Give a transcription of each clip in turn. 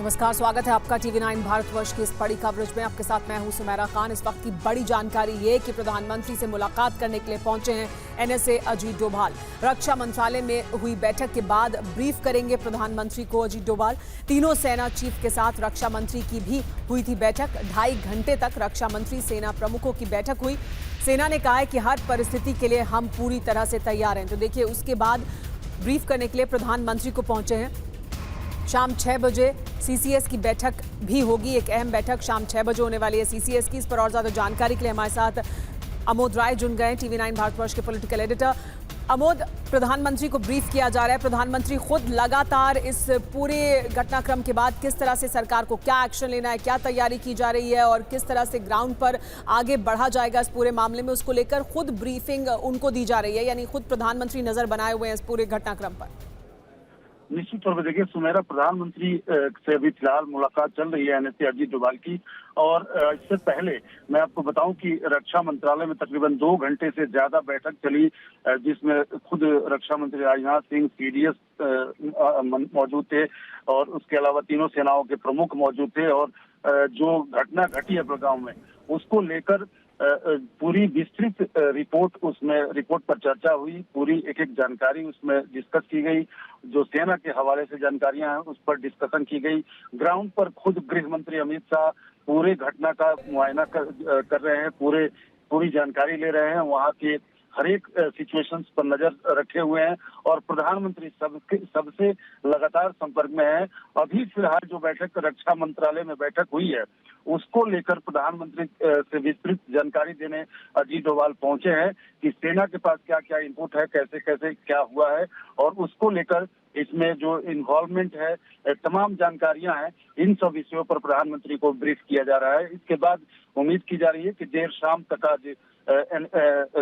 नमस्कार, स्वागत है आपका TV9 भारतवर्ष की इस बड़ी कवरेज में। आपके साथ मैं हूं सुमेरा खान। इस वक्त की बड़ी जानकारी ये कि प्रधानमंत्री से मुलाकात करने के लिए पहुंचे हैं NSA अजीत डोभाल। रक्षा मंत्रालय में हुई बैठक के बाद ब्रीफ करेंगे प्रधानमंत्री को अजीत डोभाल। तीनों सेना चीफ के साथ रक्षा मंत्री की भी हुई थी बैठक। 2.5 घंटे तक रक्षा मंत्री सेना प्रमुखों की बैठक हुई। सेना ने कहा है कि हर परिस्थिति के लिए हम पूरी तरह से तैयार हैं। तो देखिए, उसके बाद ब्रीफ करने के लिए प्रधानमंत्री को पहुंचे हैं। शाम 6 बजे CCS की बैठक भी होगी। एक अहम बैठक शाम 6 बजे होने वाली है CCS की। इस पर और ज्यादा जानकारी के लिए हमारे साथ अमोद राय जुड़ गए, TV9 भारतवर्ष के पॉलिटिकल एडिटर। अमोद, प्रधानमंत्री को ब्रीफ किया जा रहा है। प्रधानमंत्री खुद लगातार इस पूरे घटनाक्रम के बाद किस तरह से सरकार को क्या एक्शन लेना है, क्या तैयारी की जा रही है और किस तरह से ग्राउंड पर आगे बढ़ा जाएगा इस पूरे मामले में, उसको लेकर खुद ब्रीफिंग उनको दी जा रही है, यानी खुद प्रधानमंत्री नजर बनाए हुए हैं इस पूरे घटनाक्रम पर। निश्चित तौर पर देखिए सुमेरा, प्रधानमंत्री से अभी फिलहाल मुलाकात चल रही है NSA अजीत डोभाल की। और इससे पहले मैं आपको बताऊं कि रक्षा मंत्रालय में तकरीबन 2 घंटे से ज्यादा बैठक चली, जिसमें खुद रक्षा मंत्री राजनाथ सिंह, CDS मौजूद थे और उसके अलावा तीनों सेनाओं के प्रमुख मौजूद थे। और जो घटना घटी है पहलगाम में, उसको लेकर पूरी विस्तृत रिपोर्ट पर चर्चा हुई। पूरी एक एक जानकारी उसमें डिस्कस की गई। जो सेना के हवाले से जानकारियां हैं उस पर डिस्कशन की गई। ग्राउंड पर खुद गृह मंत्री अमित शाह पूरे घटना का मुआयना कर रहे हैं, पूरी जानकारी ले रहे हैं, वहाँ के हर एक सिचुएशंस पर नजर रखे हुए हैं और प्रधानमंत्री सबसे लगातार संपर्क में है। अभी फिलहाल जो बैठक रक्षा मंत्रालय में बैठक हुई है, उसको लेकर प्रधानमंत्री से विस्तृत जानकारी देने अजीत डोभाल पहुंचे हैं कि सेना के पास क्या क्या इनपुट है, कैसे कैसे क्या हुआ है और उसको लेकर इसमें जो इन्वॉल्वमेंट है, तमाम जानकारियां हैं, इन सब विषयों पर प्रधानमंत्री को ब्रीफ किया जा रहा है। इसके बाद उम्मीद की जा रही है कि देर शाम तक आज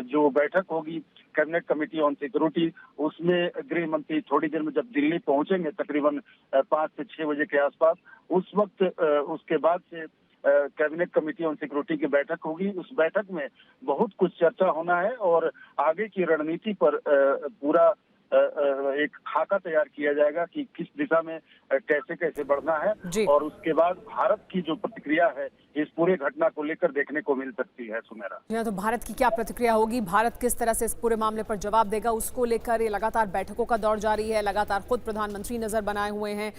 जो बैठक होगी कैबिनेट कमेटी ऑन सिक्योरिटी, उसमें गृह मंत्री थोड़ी देर में जब दिल्ली पहुंचेंगे तकरीबन 5 से 6 बजे के आसपास, उस वक्त उसके बाद से कैबिनेट कमेटी ऑन सिक्योरिटी की बैठक होगी। उस बैठक में बहुत कुछ चर्चा होना है और आगे की रणनीति पर पूरा एक खाका तैयार किया जाएगा कि किस दिशा में कैसे कैसे बढ़ना है। और उसके बाद भारत की जो प्रतिक्रिया है इस पूरे घटना को लेकर देखने को मिल सकती है सुमेरा। तो भारत की क्या प्रतिक्रिया होगी, भारत किस तरह से इस पूरे मामले पर जवाब देगा, उसको लेकर ये लगातार बैठकों का दौर जारी है। लगातार खुद प्रधानमंत्री नजर बनाए हुए हैं।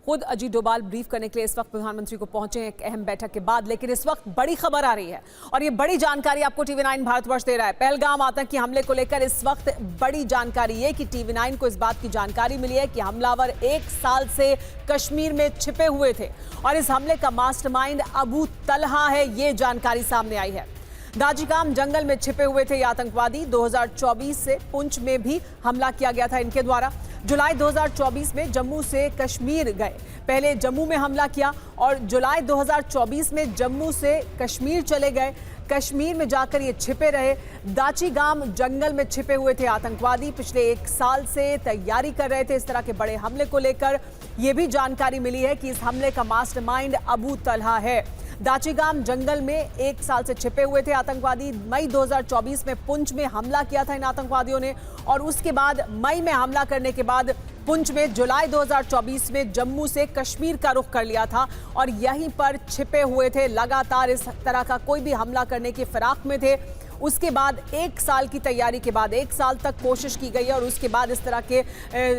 खुद अजीत डोभाल ब्रीफ करने के लिए इस वक्त प्रधानमंत्री को पहुंचे हैं एक अहम बैठक के बाद। लेकिन इस वक्त बड़ी खबर आ रही है और ये बड़ी जानकारी आपको TV9 भारतवर्ष दे रहा है। पहलगाम आतंकी हमले को लेकर इस वक्त बड़ी जानकारी ये कि TV9 को इस बात की जानकारी मिली है कि हमलावर 1 साल से कश्मीर में छिपे हुए थे और इस हमले का मास्टरमाइंड अबू तलहा है, ये जानकारी सामने आई है। दाजिगाम जंगल में छिपे हुए थे ये आतंकवादी। 2024 से पुंछ में भी हमला किया गया था इनके द्वारा। जुलाई 2024 में जम्मू से कश्मीर गए, पहले जम्मू में हमला किया और जुलाई 2024 में जम्मू से कश्मीर चले गए। कश्मीर में जाकर ये छिपे रहे। दाचिगाम जंगल में छिपे हुए थे आतंकवादी। पिछले 1 साल से तैयारी कर रहे थे इस तरह के बड़े हमले को लेकर। ये भी जानकारी मिली है कि इस हमले का मास्टरमाइंड अबू तलहा है। दाचिगाम जंगल में 1 साल से छिपे हुए थे आतंकवादी। मई 2024 में पुंछ में हमला किया था इन आतंकवादियों ने और उसके बाद मई में हमला करने के बाद पुंछ में जुलाई 2024 में जम्मू से कश्मीर का रुख कर लिया था और यहीं पर छिपे हुए थे। लगातार इस तरह का कोई भी हमला करने की फिराक में थे। उसके बाद 1 साल की तैयारी के बाद 1 साल तक कोशिश की गई और उसके बाद इस तरह के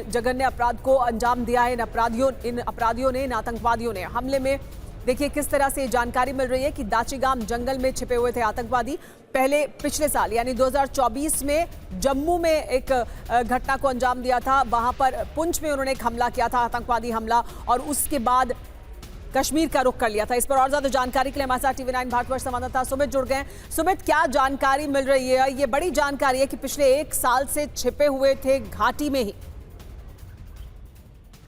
जघन्य अपराध को अंजाम दिया है इन अपराधियों ने, इन आतंकवादियों ने। हमले में देखिए किस तरह से जानकारी मिल रही है कि दाचिगाम जंगल में छिपे हुए थे आतंकवादी। पहले पिछले साल यानी 2024 में जम्मू में एक घटना को अंजाम दिया था। वहां पर पुंछ में उन्होंने एक हमला किया था, आतंकवादी हमला, और उसके बाद कश्मीर का रुख कर लिया था। इस पर और ज्यादा जानकारी के लिए हमारे साथ TV9 भारतवर्ष संवाददाता सुमित जुड़ गए। सुमित, क्या जानकारी मिल रही है? ये बड़ी जानकारी है कि पिछले 1 साल से छिपे हुए थे घाटी में ही।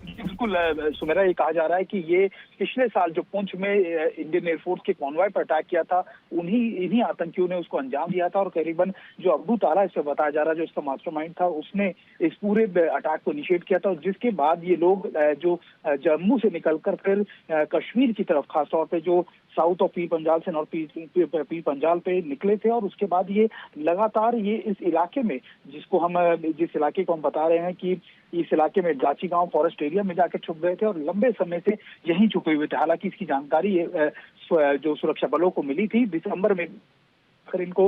बिल्कुल सुमेरा, ये कहा जा रहा है कि ये पिछले साल जो पुंछ में इंडियन एयरफोर्स के कॉन्वॉय पर अटैक किया था, इन्हीं आतंकियों ने उसको अंजाम दिया था। और करीबन जो अब्दू ताला इससे बताया जा रहा है जो इसका मास्टरमाइंड था, उसने इस पूरे अटैक को इनिशिएट किया था। और जिसके बाद ये लोग जो जम्मू से निकलकर फिर कश्मीर की तरफ, खासतौर पे जो साउथ ऑफ पीर पंजाल से नॉर्थ पीर पंजाल पे निकले थे। और उसके बाद ये लगातार ये इस इलाके में, जिस इलाके को हम बता रहे हैं कि इस इलाके में दाचिगांव फॉरेस्ट एरिया में जाके छुप गए थे और लंबे समय से यहीं छुपे हुए थे। हालांकि इसकी जानकारी जो सुरक्षा बलों को मिली थी दिसंबर में, फिर इनको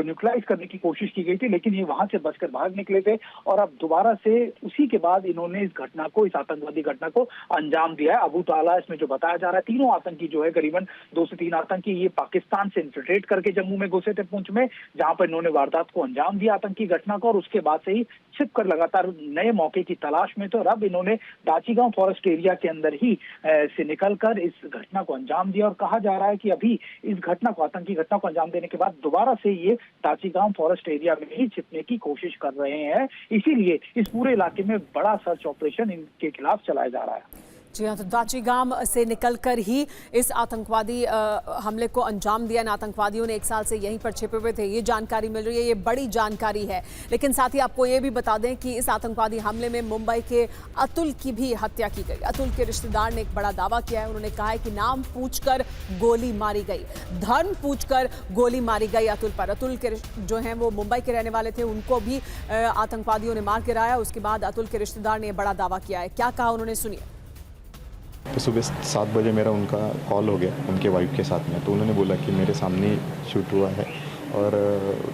न्यूट्रलाइज करने की कोशिश की गई थी, लेकिन ये वहां से बचकर भाग निकले थे और अब दोबारा से उसी के बाद इन्होंने इस आतंकवादी घटना को अंजाम दिया है। अबू ताला इसमें जो बताया जा रहा है, तीनों आतंकी जो है करीबन 2 से 3 आतंकी ये पाकिस्तान से इन्फिल्ट्रेट करके जम्मू में घुसे थे पुंछ में, जहां पर इन्होंने वारदात को अंजाम दिया आतंकी घटना को, और उसके बाद से ही छिप कर लगातार नए मौके की तलाश में थे और अब इन्होंने दाचीगांव फॉरेस्ट एरिया के अंदर ही से निकलकर इस घटना को अंजाम दिया। और कहा जा रहा है कि अभी इस घटना को, आतंकी घटना को अंजाम देने के बाद दोबारा से ये दाचीगांव फॉरेस्ट एरिया में ही छिपने की कोशिश कर रहे हैं। इसीलिए इस पूरे इलाके में बड़ा सर्च ऑपरेशन इनके खिलाफ चलाया जा रहा है। जी हाँ, तो दाचीगांव से निकलकर ही इस आतंकवादी हमले को अंजाम दिया। इन आतंकवादियों ने 1 साल से यहीं पर छिपे हुए थे, ये जानकारी मिल रही है, ये बड़ी जानकारी है। लेकिन साथ ही आपको ये भी बता दें कि इस आतंकवादी हमले में मुंबई के अतुल की भी हत्या की गई। अतुल के रिश्तेदार ने एक बड़ा दावा किया है। उन्होंने कहा है कि नाम पूछकर गोली मारी गई, धर्म पूछकर गोली मारी गई अतुल पर। अतुल के जो हैं वो मुंबई के रहने वाले थे, उनको भी आतंकवादियों ने मार गिराया। उसके बाद अतुल के रिश्तेदार ने बड़ा दावा किया है। क्या कहा उन्होंने, सुनिए। तो सुबह 7 बजे मेरा उनका कॉल हो गया उनके वाइफ के साथ में, तो उन्होंने बोला कि मेरे सामने शूट हुआ है और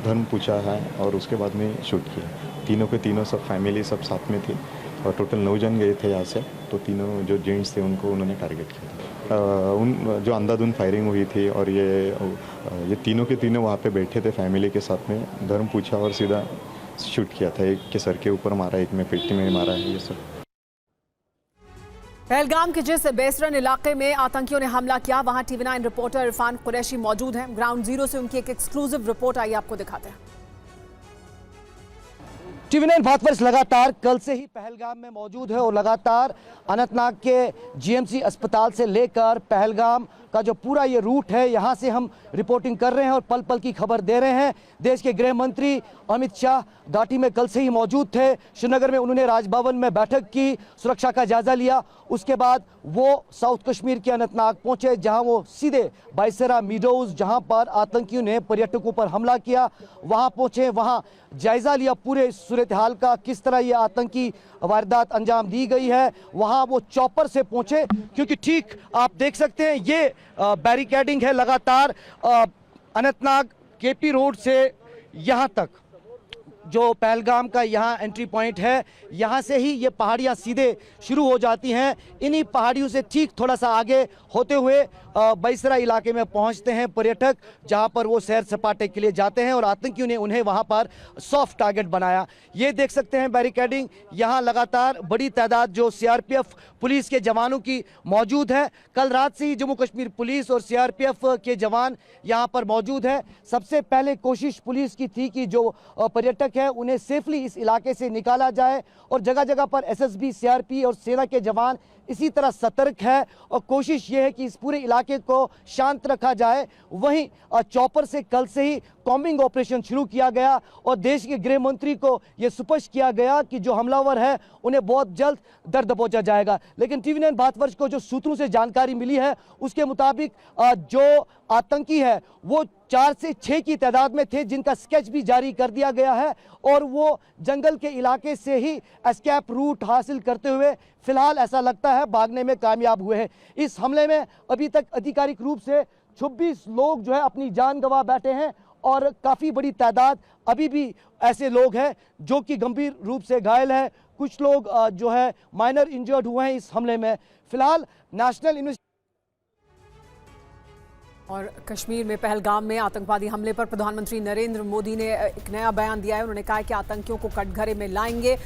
धर्म पूछा है और उसके बाद में शूट किया। तीनों के तीनों सब फैमिली सब साथ में थी और टोटल 9 जन गए थे यहाँ से, तो तीनों जो जेंट्स थे उनको उन्होंने टारगेट किया था। उन जो अंधाधुंध फायरिंग हुई थी और ये तीनों के तीनों वहाँ पे बैठे थे फैमिली के साथ में। धर्म पूछा और सीधा शूट किया था, एक के सर के ऊपर मारा, एक में पेटी में मारा है। ये सब पहलगाम के जिस बेसरन इलाके में आतंकियों ने हमला किया, वहां टीवी9 रिपोर्टर इरफान कुरैशी मौजूद हैं। ग्राउंड जीरो से उनकी एक एक्सक्लूसिव रिपोर्ट आई, आपको दिखाते हैं। टीवी9 भारतवर्ष लगातार कल से ही पहलगाम में मौजूद है और लगातार अनंतनाग के जीएमसी अस्पताल से लेकर पहलगाम का जो पूरा ये रूट है, यहाँ से हम रिपोर्टिंग कर रहे हैं और पल पल की खबर दे रहे हैं। देश के गृह मंत्री अमित शाह घाटी में कल से ही मौजूद थे। श्रीनगर में उन्होंने राजभवन में बैठक की, सुरक्षा का जायजा लिया। उसके बाद वो साउथ कश्मीर के अनंतनाग पहुंचे, जहां वो सीधे बाइसेरा मीडोज, जहां पर आतंकियों ने पर्यटकों पर हमला किया, वहां पहुंचे, वहां जायजा लिया पूरे सूरत हाल का, किस तरह ये आतंकी वारदात अंजाम दी गई है। वहां वो चॉपर से पहुंचे, क्योंकि ठीक आप देख सकते हैं ये बैरिकेडिंग है लगातार अनंतनाग केपी रोड से यहाँ तक जो पहलगाम का यहाँ एंट्री पॉइंट है, यहाँ से ही ये पहाड़ियाँ सीधे शुरू हो जाती हैं। इन्हीं पहाड़ियों से ठीक थोड़ा सा आगे होते हुए बैसरा इलाके में पहुँचते हैं पर्यटक, जहाँ पर वो सैर सपाटे के लिए जाते हैं और आतंकियों ने उन्हें वहाँ पर सॉफ्ट टारगेट बनाया। ये देख सकते हैं बैरिकेडिंग, यहाँ लगातार बड़ी तादाद जो सीआरपीएफ पुलिस के जवानों की मौजूद है। कल रात से ही जम्मू कश्मीर पुलिस और सीआरपीएफ के जवान यहाँ पर मौजूद है। सबसे पहले कोशिश पुलिस की थी कि जो पर्यटक है उन्हें सेफली इस इलाके से निकाला जाए और जगह जगह पर एसएसबी, सीआरपी और सेना के जवान इसी तरह सतर्क है और कोशिश ये है कि इस पूरे इलाके को शांत रखा जाए। वहीं चॉपर से कल से ही कॉम्बिंग ऑपरेशन शुरू किया गया और देश के गृह मंत्री को यह स्पष्ट किया गया कि जो हमलावर है उन्हें बहुत जल्द दर्द पहुंचा जाएगा। लेकिन टीवी9 भारतवर्ष को जो सूत्रों से जानकारी मिली है उसके मुताबिक जो आतंकी है वो 4 से 6 की तादाद में थे, जिनका स्केच भी जारी कर दिया गया है और वो जंगल के इलाके से ही एस्केप रूट हासिल करते हुए फिलहाल ऐसा लगता है भागने में कामयाब हुए हैं। इस हमले में अभी तक आधिकारिक रूप से 26 लोग जो है अपनी जान गंवा बैठे हैं और काफ़ी बड़ी तादाद अभी भी ऐसे लोग हैं जो कि गंभीर रूप से घायल है। कुछ लोग जो है माइनर इंजर्ड हुए हैं इस हमले में। फिलहाल नेशनल और कश्मीर में पहलगाम में आतंकवादी हमले पर प्रधानमंत्री नरेंद्र मोदी ने एक नया बयान दिया है। उन्होंने कहा है कि आतंकियों को कटघरे में लाएंगे,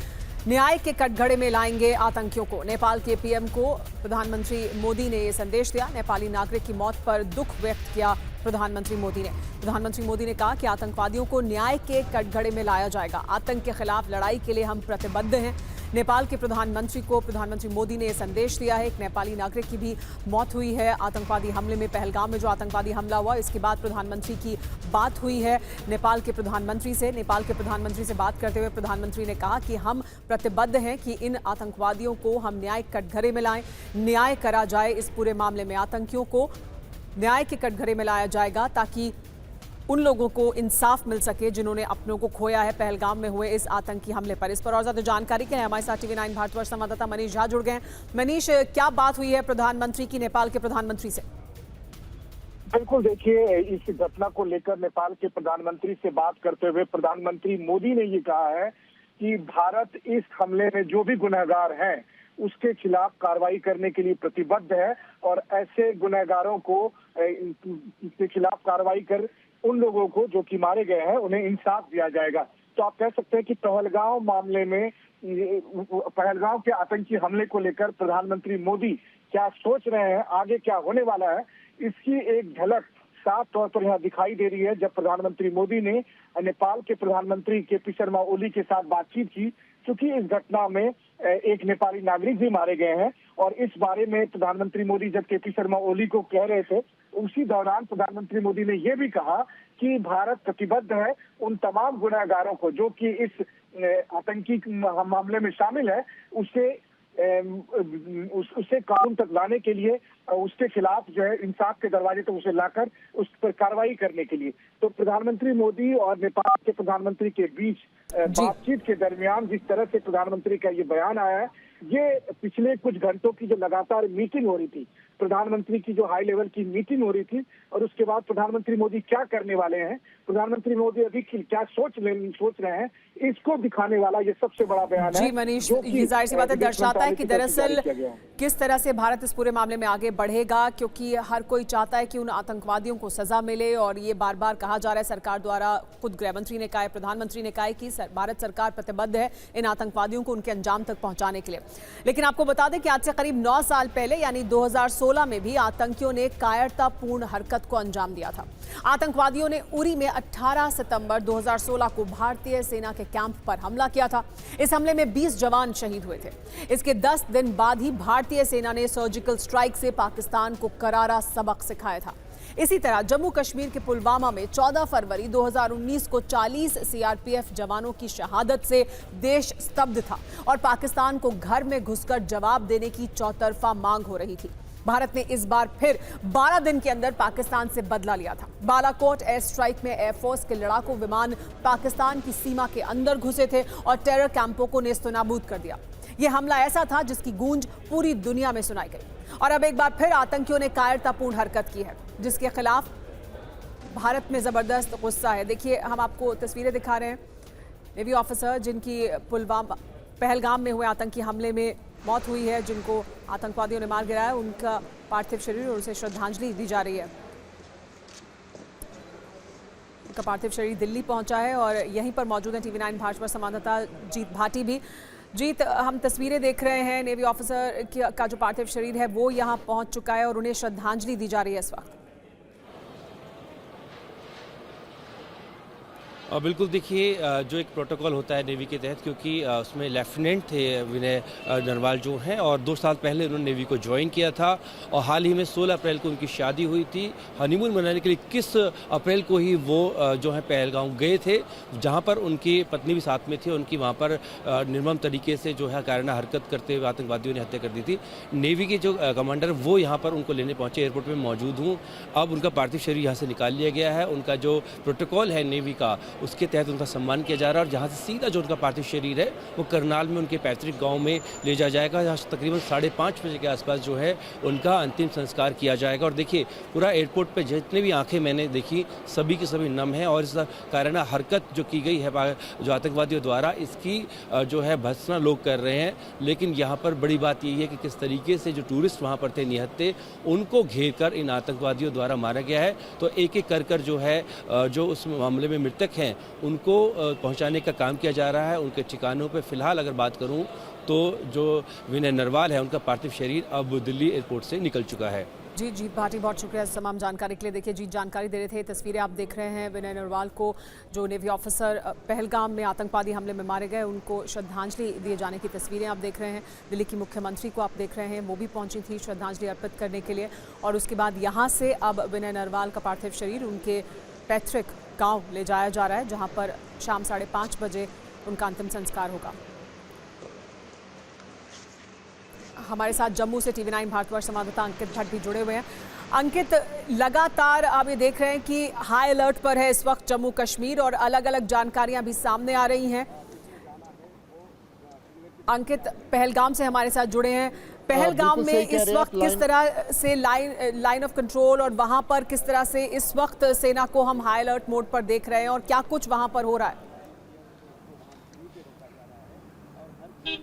न्याय के कटघरे में लाएंगे आतंकियों को। नेपाल के पीएम को प्रधानमंत्री मोदी ने ये संदेश दिया। नेपाली नागरिक की मौत पर दुख व्यक्त किया प्रधानमंत्री मोदी ने। प्रधानमंत्री मोदी ने कहा कि आतंकवादियों को न्याय के कटघरे में लाया जाएगा। आतंक के खिलाफ लड़ाई के लिए हम प्रतिबद्ध हैं। नेपाल के प्रधानमंत्री को प्रधानमंत्री मोदी ने संदेश दिया है। एक नेपाली नागरिक की भी मौत हुई है आतंकवादी हमले में। पहलगाम में जो आतंकवादी हमला हुआ, इसके बाद प्रधानमंत्री की बात हुई है नेपाल के प्रधानमंत्री से। नेपाल के प्रधानमंत्री से बात करते हुए प्रधानमंत्री ने कहा कि हम प्रतिबद्ध हैं कि इन आतंकवादियों को हम न्याय कटघरे में लाएं, न्याय करा जाए इस पूरे मामले में। आतंकियों को न्याय के कटघरे में लाया जाएगा ताकि उन लोगों को इंसाफ मिल सके जिन्होंने अपनों को खोया है पहलगाम में हुए इस आतंकी हमले पर। इस पर और ज्यादा जानकारी के लिए हमारे साथ TV9 भारतवर्ष संवाददाता मनीष झा जुड़ गए हैं। मनीष, क्या बात हुई है प्रधानमंत्री की नेपाल के प्रधानमंत्री से? बिल्कुल, देखिए, इस घटना को लेकर नेपाल के प्रधानमंत्री से बात करते हुए प्रधानमंत्री मोदी ने ये कहा है कि भारत इस हमले में जो भी गुनहगार हैं उसके खिलाफ कार्रवाई करने के लिए प्रतिबद्ध है और ऐसे गुनहगारों को के खिलाफ कार्रवाई कर उन लोगों को जो कि मारे गए हैं उन्हें इंसाफ दिया जाएगा। तो आप कह सकते हैं कि पहलगाम मामले में, पहलगाम के आतंकी हमले को लेकर प्रधानमंत्री मोदी क्या सोच रहे हैं, आगे क्या होने वाला है, इसकी एक झलक साफ तौर पर यहाँ दिखाई दे रही है जब प्रधानमंत्री मोदी ने नेपाल के प्रधानमंत्री केपी शर्मा ओली के साथ बातचीत की। क्योंकि इस घटना में एक नेपाली नागरिक भी मारे गए हैं और इस बारे में प्रधानमंत्री मोदी जब केपी शर्मा ओली को कह रहे थे, उसी दौरान प्रधानमंत्री मोदी ने यह भी कहा कि भारत प्रतिबद्ध है उन तमाम गुनहगारों को जो कि इस आतंकी मामले में शामिल है उसे कानून तक लाने के लिए, उसके खिलाफ जो है इंसाफ के दरवाजे तक उसे लाकर उस पर कार्रवाई करने के लिए। तो प्रधानमंत्री मोदी और नेपाल के प्रधानमंत्री के बीच बातचीत के दरमियान जिस तरह से प्रधानमंत्री का ये बयान आया है, ये पिछले कुछ घंटों की जो लगातार मीटिंग हो रही थी, प्रधानमंत्री की जो हाई लेवल की मीटिंग हो रही थी, और उसके बाद प्रधानमंत्री मोदी क्या करने वाले हैं, प्रधानमंत्री मोदी अभी क्या सोच रहे हैं, इसको दिखाने वाला ये सबसे बड़ा बयान है। जी मनीष, ये जाहिर सी बात है, दर्शाता है कि दरअसल किस तरह से भारत इस पूरे मामले में आगे बढ़ेगा, क्योंकि हर कोई चाहता है कि उन आतंकवादियों को सजा मिले। और ये बार बार कहा जा रहा है सरकार द्वारा, खुद गृह मंत्री ने कहा है, प्रधानमंत्री ने कहा है कि भारत सरकार प्रतिबद्ध है इन आतंकवादियों को उनके अंजाम तक पहुंचाने के लिए। लेकिन आपको बता दें कि आज से करीब 9 साल पहले यानी 2016 में भी आतंकियों ने कायरतापूर्ण हरकत को अंजाम दिया था। आतंकवादियों ने उरी में 18 सितंबर 2016 को भारतीय सेना के कैंप पर हमला किया था। इस हमले में 20 जवान शहीद हुए थे। इसके 10 दिन बाद ही भारतीय सेना ने सर्जिकल स्ट्राइक से पाकिस्तान को करारा सबक सिखाया था। इसी तरह जम्मू कश्मीर के पुलवामा में 14 फरवरी 2019 को 40 सीआरपीएफ जवानों की शहादत से देश स्तब्ध था और पाकिस्तान को घर में घुसकर जवाब देने की चौतरफा मांग हो रही थी। भारत ने इस बार फिर 12 दिन के अंदर पाकिस्तान से बदला लिया था। बालाकोट एयर स्ट्राइक में एयरफोर्स के लड़ाकू विमान पाकिस्तान की सीमा के अंदर घुसे थे और टेरर कैंपों को नेस्तनाबूद कर दिया। यह हमला ऐसा था जिसकी गूंज पूरी दुनिया में सुनाई गई। और अब एक बार फिर आतंकियों ने कायरतापूर्ण हरकत की है, जिसके खिलाफ भारत में जबरदस्त गुस्सा है। देखिए, हम आपको तस्वीरें दिखा रहे हैं। नेवी ऑफिसर जिनकी पहलगाम में हुए आतंकी हमले में मौत हुई है, जिनको आतंकवादियों ने मार गिराया, उनका पार्थिव शरीर और उसे श्रद्धांजलि दी जा रही है। उनका पार्थिव शरीर दिल्ली पहुंचा है और यहीं पर मौजूद है TV9 भाजपा संवाददाता जीत भाटी भी। जीत, हम तस्वीरें देख रहे हैं, नेवी ऑफिसर का जो पार्थिव शरीर है वो यहाँ पहुंच चुका है और उन्हें श्रद्धांजलि दी जा रही है इस वक्त। बिल्कुल, देखिए, जो एक प्रोटोकॉल होता है नेवी के तहत, क्योंकि उसमें लेफ्टिनेंट थे विनय नरवाल जो हैं, और 2 साल पहले उन्होंने नेवी को ज्वाइन किया था और हाल ही में 16 अप्रैल को उनकी शादी हुई थी। हनीमून मनाने के लिए 21 अप्रैल को ही वो जो है पहलगाम गए थे, जहां पर उनकी पत्नी भी साथ में थी। उनकी वहां पर निर्मम तरीके से जो है कायराना हरकत करते हुए आतंकवादियों ने हत्या कर दी थी। नेवी के जो कमांडर वो यहाँ पर उनको लेने पहुँचे, एयरपोर्ट में मौजूद हूँ। अब उनका पार्थिव शरीर यहाँ से निकाल लिया गया है। उनका जो प्रोटोकॉल है नेवी का, उसके तहत उनका सम्मान किया जा रहा है और जहां से सीधा जो उनका पार्थिव शरीर है वो करनाल में उनके पैतृक गांव में ले जाया जाएगा, जहां तकरीबन 5:30 बजे के आसपास जो है उनका अंतिम संस्कार किया जाएगा। और देखिए, पूरा एयरपोर्ट पे जितने भी आंखें मैंने देखी, सभी की सभी नम है और इस कायराना हरकत जो की गई है जो आतंकवादियों द्वारा, इसकी जो है भर्त्सना लोग कर रहे हैं। लेकिन यहाँ पर बड़ी बात यही है कि किस तरीके से जो टूरिस्ट वहाँ पर थे निहत्थे, उनको घेर कर इन आतंकवादियों द्वारा मारा गया है। तो एक एक कर जो है जो उस मामले में मृतक हैं उनको पहुंचाने का काम किया जा रहा है। उनके ठिकानों पे फिलहाल अगर बात करूं तो जो विनय नरवाल है, उनका पार्थिव शरीर अब दिल्ली एयरपोर्ट से निकल चुका है। जी जीत भाटी, बहुत शुक्रिया इस तमाम जानकारी के लिए। देखिए, जीत जानकारी दे रहे थे। तस्वीरें आप देख रहे हैं विनय नरवाल को, जो नेवी ऑफिसर पहलगाम में आतंकवादी हमले में मारे गए, उनको श्रद्धांजलि दिए जाने की तस्वीरें आप देख रहे हैं। दिल्ली की मुख्यमंत्री को आप देख रहे हैं, वो भी पहुंची थी श्रद्धांजलि अर्पित करने के लिए। और उसके बाद यहाँ से अब विनय नरवाल का पार्थिव शरीर उनके पैतृक गांव ले जाया जा रहा है, जहां पर शाम 5:30 बजे उनका अंतिम संस्कार होगा। हमारे साथ जम्मू से TV9 भारतवर्ष संवाददाता अंकित भट्ट भी जुड़े हुए हैं। अंकित, लगातार आप ये देख रहे हैं कि हाई अलर्ट पर है इस वक्त जम्मू कश्मीर और अलग अलग जानकारियां भी सामने आ रही हैं। अंकित पहलगाम से हमारे साथ जुड़े हैं। पहलगाम में इस वक्त किस तरह से लाइन ऑफ कंट्रोल और वहां पर किस तरह से इस वक्त सेना को हम हाई अलर्ट मोड पर देख रहे हैं और क्या कुछ वहां पर हो रहा है?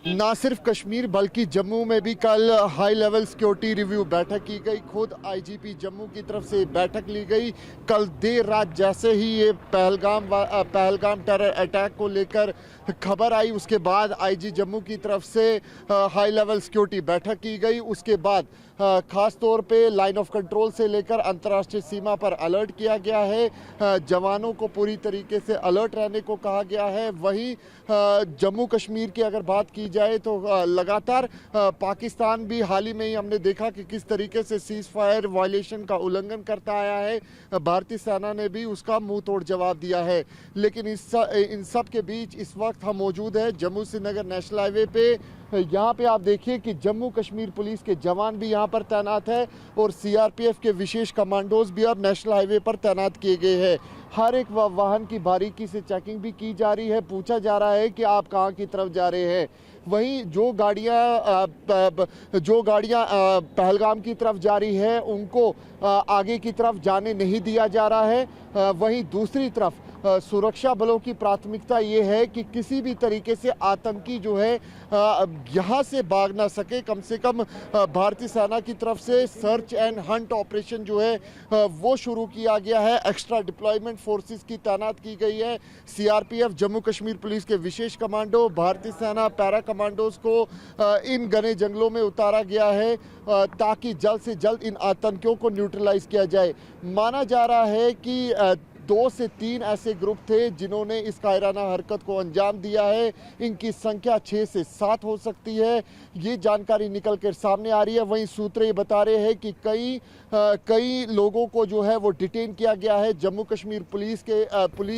ना सिर्फ कश्मीर बल्कि जम्मू में भी कल हाई लेवल सिक्योरिटी रिव्यू बैठक की गई। खुद आईजीपी जम्मू की तरफ से बैठक ली गई। कल देर रात जैसे ही ये पहलगाम टेरर अटैक को लेकर खबर आई, उसके बाद आईजी जम्मू की तरफ से हाई लेवल सिक्योरिटी बैठक की गई। उसके बाद खास तौर पे लाइन ऑफ कंट्रोल से लेकर अंतर्राष्ट्रीय सीमा पर अलर्ट किया गया है। जवानों को पूरी तरीके से अलर्ट रहने को कहा गया है। वहीं जम्मू कश्मीर की अगर बात की जाए तो लगातार पाकिस्तान भी हाल ही में ही हमने देखा कि किस तरीके से सीज फायर वायलेशन का उल्लंघन करता आया है। भारतीय सेना ने भी उसका मुंह तोड़ जवाब दिया है। लेकिन इन सब के बीच इस वक्त हम मौजूद है जम्मू श्रीनगर नेशनल हाईवे पे। यहाँ पे आप देखिए कि जम्मू कश्मीर पुलिस के जवान भी यहाँ पर तैनात है और सीआरपीएफ के विशेष कमांडोज भी अब नेशनल हाईवे पर तैनात किए गए हैं। हर एक वाहन की बारीकी से चेकिंग भी की जा रही है। पूछा जा रहा है कि आप कहाँ की तरफ जा रहे हैं। वहीं जो गाड़ियाँ पहलगाम की तरफ जा रही है उनको आगे की तरफ जाने नहीं दिया जा रहा है। वहीं दूसरी तरफ सुरक्षा बलों की प्राथमिकता ये है कि किसी भी तरीके से आतंकी जो है यहाँ से भाग ना सके। कम से कम भारतीय सेना की तरफ से सर्च एंड हंट ऑपरेशन जो है वो शुरू किया गया है। एक्स्ट्रा डिप्लॉयमेंट फोर्सेस की तैनात की गई है। सीआरपीएफ, जम्मू कश्मीर पुलिस के विशेष कमांडो, भारतीय सेना पैरा कमांडोज को इन घने जंगलों में उतारा गया है ताकि जल्द से जल्द इन आतंकियों को न्यूट्रलाइज किया जाए। माना जा रहा है कि 2 से 3 ऐसे ग्रुप थे जिन्होंने इस कायराना हरकत को अंजाम दिया है। इनकी संख्या 6 से 7 हो सकती है, ये जानकारी निकल कर सामने आ रही है। वहीं सूत्र ये बता रहे हैं कि कई लोगों को जो है वो डिटेन किया गया है। जम्मू कश्मीर पुलिस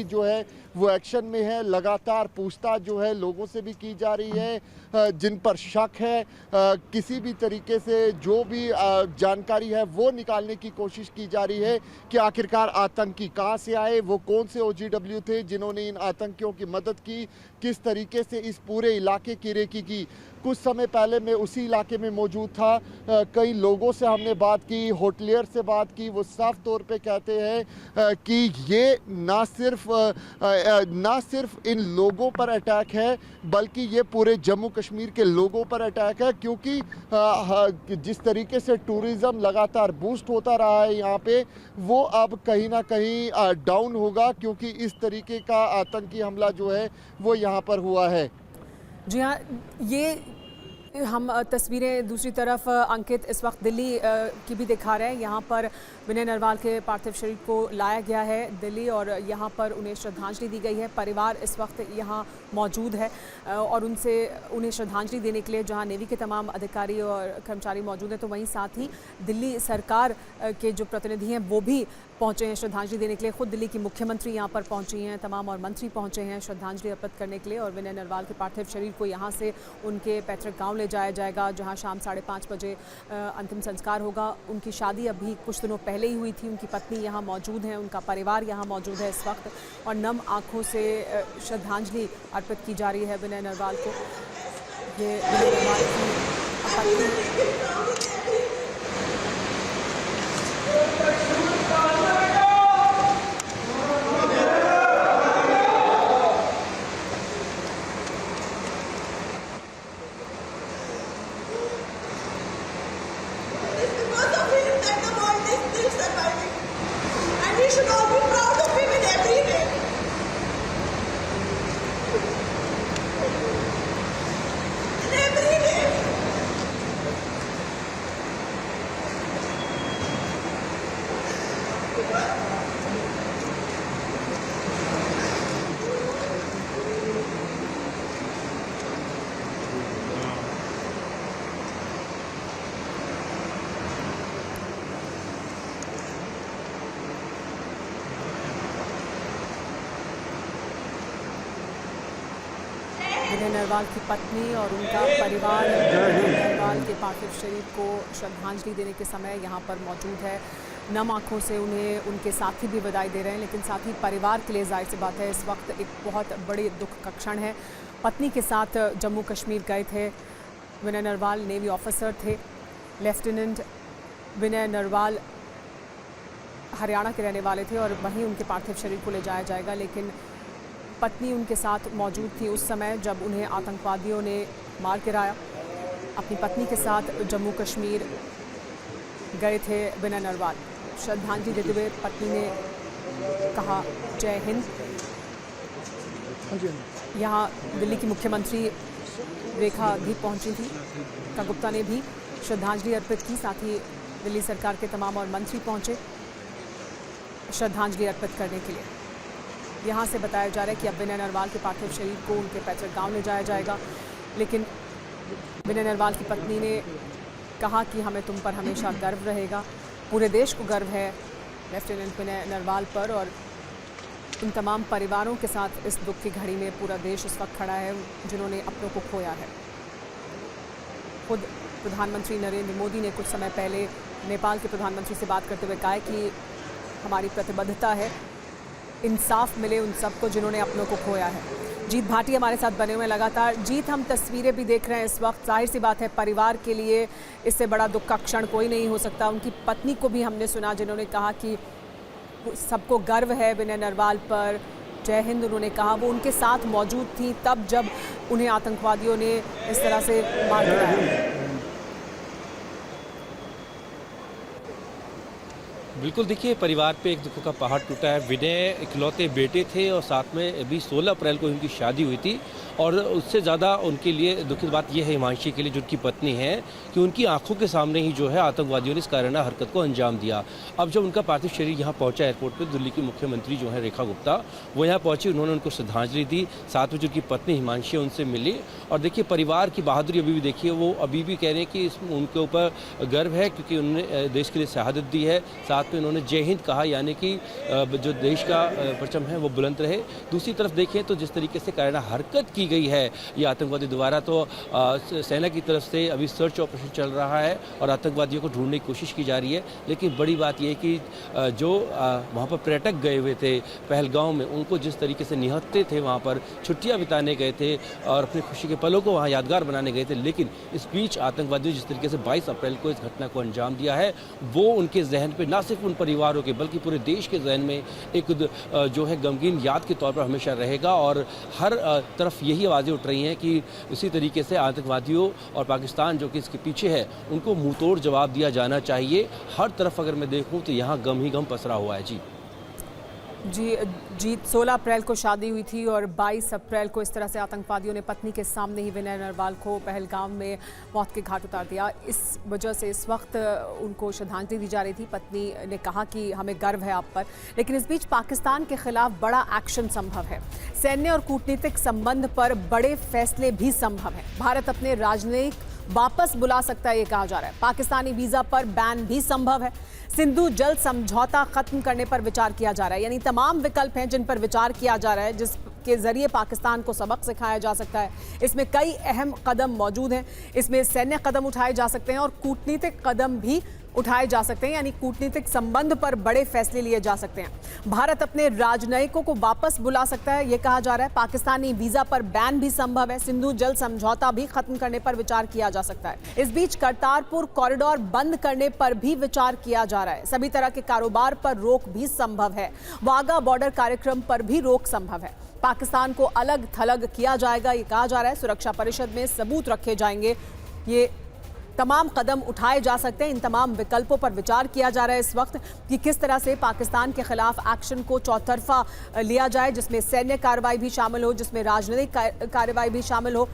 जो है वो एक्शन में है। लगातार पूछताछ जो है लोगों से भी की जा रही है जिन पर शक है। किसी भी तरीके से जो भी जानकारी है वो निकालने की कोशिश की जा रही है कि आखिरकार आतंकी कहाँ से आए, वो कौन से OGW थे जिन्होंने इन आतंकियों की मदद की, किस तरीके से इस पूरे इलाके की रेकी की। कुछ समय पहले मैं उसी इलाके में मौजूद था। कई लोगों से हमने बात की, होटलियर से बात की। वो साफ तौर पे कहते हैं कि ये ना सिर्फ इन लोगों पर अटैक है बल्कि ये पूरे जम्मू कश्मीर के लोगों पर अटैक है, क्योंकि जिस तरीके से टूरिज़्म लगातार बूस्ट होता रहा है यहाँ पे, वो अब कहीं ना कहीं डाउन होगा, क्योंकि इस तरीके का आतंकी हमला जो है वो यहाँ पर हुआ है। जी हाँ, ये हम तस्वीरें दूसरी तरफ अंकित इस वक्त दिल्ली की भी दिखा रहे हैं। यहाँ पर विनय नरवाल के पार्थिव शरीर को लाया गया है दिल्ली और यहाँ पर उन्हें श्रद्धांजलि दी गई है। परिवार इस वक्त यहाँ मौजूद है और उन्हें श्रद्धांजलि देने के लिए जहाँ नेवी के तमाम अधिकारी और कर्मचारी मौजूद हैं, तो वहीं साथ ही दिल्ली सरकार के जो प्रतिनिधि हैं वो भी पहुंचे हैं श्रद्धांजलि देने के लिए। खुद दिल्ली की मुख्यमंत्री यहाँ पर पहुंची हैं, तमाम और मंत्री पहुंचे हैं श्रद्धांजलि अर्पित करने के लिए। और विनय नरवाल के पार्थिव शरीर को यहाँ से उनके पैतृक गांव ले जाया जाएगा, जहाँ शाम 5:30 बजे अंतिम संस्कार होगा। उनकी शादी अभी कुछ दिनों पहले ही हुई थी। उनकी पत्नी यहाँ मौजूद हैं, उनका परिवार यहाँ मौजूद है इस वक्त और नम आँखों से श्रद्धांजलि अर्पित की जा रही है विनय नरवाल को। ये विनय नरवाल की पत्नी विनय नरवाल की पत्नी और उनका परिवार नरवाल के पार्थिव शरीर को श्रद्धांजलि देने के समय यहाँ पर मौजूद है। नम आंखों से उन्हें उनके साथी भी विदाई दे रहे हैं, लेकिन साथ ही परिवार के लिए जाहिर सी बात है इस वक्त एक बहुत बड़ी दुख का क्षण है। पत्नी के साथ जम्मू कश्मीर गए थे विनय नरवाल, नेवी ऑफिसर थे। लेफ्टिनेंट विनय नरवाल हरियाणा के रहने वाले थे और वहीं उनके पार्थिव शरीर को ले जाया जाएगा, लेकिन पत्नी उनके साथ मौजूद थी उस समय जब उन्हें आतंकवादियों ने मार गिराया। अपनी पत्नी के साथ जम्मू कश्मीर गए थे विनय नरवाल। श्रद्धांजलि देते हुए पत्नी ने कहा जय हिंद। यहाँ दिल्ली की मुख्यमंत्री रेखा भी पहुंची थी। रेखा गुप्ता ने भी श्रद्धांजलि अर्पित की, साथ ही दिल्ली सरकार के तमाम और मंत्री पहुंचे श्रद्धांजलि अर्पित करने के लिए। यहाँ से बताया जा रहा है कि अब विनय नरवाल के पार्थिव शरीर को उनके पैतृक गांव ले जाया जाएगा, लेकिन विनय नरवाल की पत्नी ने कहा कि हमें तुम पर हमेशा गर्व रहेगा। पूरे देश को गर्व है लेफ्टिनेंट विनय नरवाल पर, और इन तमाम परिवारों के साथ इस दुख की घड़ी में पूरा देश इस वक्त खड़ा है जिन्होंने अपनों को खोया है। खुद प्रधानमंत्री नरेंद्र मोदी ने कुछ समय पहले नेपाल के प्रधानमंत्री से बात करते हुए कहा है कि हमारी प्रतिबद्धता है इंसाफ मिले उन सबको जिन्होंने अपनों को खोया है। जीत भाटी हमारे साथ बने हुए हैं लगातार। जीत, हम तस्वीरें भी देख रहे हैं इस वक्त। जाहिर सी बात है परिवार के लिए इससे बड़ा दुख का क्षण कोई नहीं हो सकता। उनकी पत्नी को भी हमने सुना जिन्होंने कहा कि सबको गर्व है विनय नरवाल पर, जय हिंद उन्होंने कहा। वो उनके साथ मौजूद थी तब जब उन्हें आतंकवादियों ने इस तरह से मार गिराया। बिल्कुल, देखिए परिवार पे एक दुख का पहाड़ टूटा है। विनय इकलौते बेटे थे और साथ में अभी 16 अप्रैल को उनकी शादी हुई थी, और उससे ज़्यादा उनके लिए दुखद बात यह है हिमांशी के लिए जो उनकी पत्नी है कि उनकी आंखों के सामने ही जो है आतंकवादियों ने इस कायराना हरकत को अंजाम दिया। अब जब उनका पार्थिव शरीर यहाँ पहुँचा एयरपोर्ट पर, दिल्ली की मुख्यमंत्री जो है रेखा गुप्ता वो यहाँ पहुँची, उन्होंने उनको श्रद्धांजलि दी, साथ में जो उनकी पत्नी हिमांशी उनसे मिली। और देखिए परिवार की बहादुरी अभी भी देखिए, वो अभी भी कह रहे हैं कि उनके ऊपर गर्व है क्योंकि उन्होंने देश के लिए शहादत दी है। साथ में उन्होंने जय हिंद कहा, यानी कि जो देश का परचम है वो बुलंद रहे। दूसरी तरफ देखें तो जिस तरीके से कायराना हरकत की गई है ये आतंकवादी द्वारा, तो सेना की तरफ से अभी सर्च ऑपरेशन चल रहा है और आतंकवादियों को ढूंढने की कोशिश की जा रही है। लेकिन बड़ी बात यह है कि जो वहाँ पर पर्यटक गए हुए थे पहलगाम में, उनको जिस तरीके से निहत्ते थे, वहाँ पर छुट्टियाँ बिताने गए थे और अपनी खुशी के पलों को वहाँ यादगार बनाने गए थे, लेकिन इस बीच आतंकवादियों जिस तरीके से 22 अप्रैल को इस घटना को अंजाम दिया है, वो उनके जहन पर ना सिर्फ उन परिवारों के बल्कि पूरे देश के जहन में एक जो है गमगीन याद के तौर पर हमेशा रहेगा। और हर तरफ यही आवाज़ें उठ रही हैं कि इसी तरीके से आतंकवादियों और पाकिस्तान जो कि इसके पीछे है उनको मुंहतोड़ जवाब दिया जाना चाहिए। हर तरफ अगर मैं देखूं तो यहाँ गम ही गम पसरा हुआ है। जी 16 अप्रैल को शादी हुई थी और 22 अप्रैल को इस तरह से आतंकवादियों ने पत्नी के सामने ही विनय नरवाल को पहलगाम में मौत के घाट उतार दिया। इस वजह से इस वक्त उनको श्रद्धांजलि दी जा रही थी। पत्नी ने कहा कि हमें गर्व है आप पर, लेकिन इस बीच पाकिस्तान के खिलाफ बड़ा एक्शन संभव है। सैन्य और कूटनीतिक संबंध पर बड़े फैसले भी संभव हैं। भारत अपने राजनयिक वापस बुला सकता है, ये कहा जा रहा है। पाकिस्तानी वीजा पर बैन भी संभव है। सिंधु जल समझौता खत्म करने पर विचार किया जा रहा है। यानी तमाम विकल्प हैं जिन पर विचार किया जा रहा है, जिसके जरिए पाकिस्तान को सबक सिखाया जा सकता है। इसमें कई अहम कदम मौजूद हैं। इसमें सैन्य कदम उठाए जा सकते हैं और कूटनीतिक कदम भी उठाए जा सकते हैं, यानी कूटनीतिक संबंध पर बड़े फैसले लिए जा सकते हैं। भारत अपने राजनयिकों को वापस बुला सकता है, यह कहा जा रहा है। पाकिस्तानी वीजा पर बैन भी संभव है। सिंधु जल समझौता भी खत्म करने पर विचार किया जा सकता है। इस बीच करतारपुर कॉरिडोर बंद करने पर भी विचार किया जा रहा है। सभी तरह के कारोबार पर रोक भी संभव है। वाघा बॉर्डर कार्यक्रम पर भी रोक संभव है। पाकिस्तान को अलग थलग किया जाएगा, ये कहा जा रहा है। सुरक्षा परिषद में सबूत रखे जाएंगे। ये तमाम कदम उठाए जा सकते हैं। इन तमाम विकल्पों पर विचार किया जा रहा है इस वक्त कि किस तरह से पाकिस्तान के खिलाफ एक्शन को चौतरफा लिया जाए, जिसमें सैन्य कार्रवाई भी शामिल हो, जिसमें राजनीतिक कार्रवाई भी शामिल हो।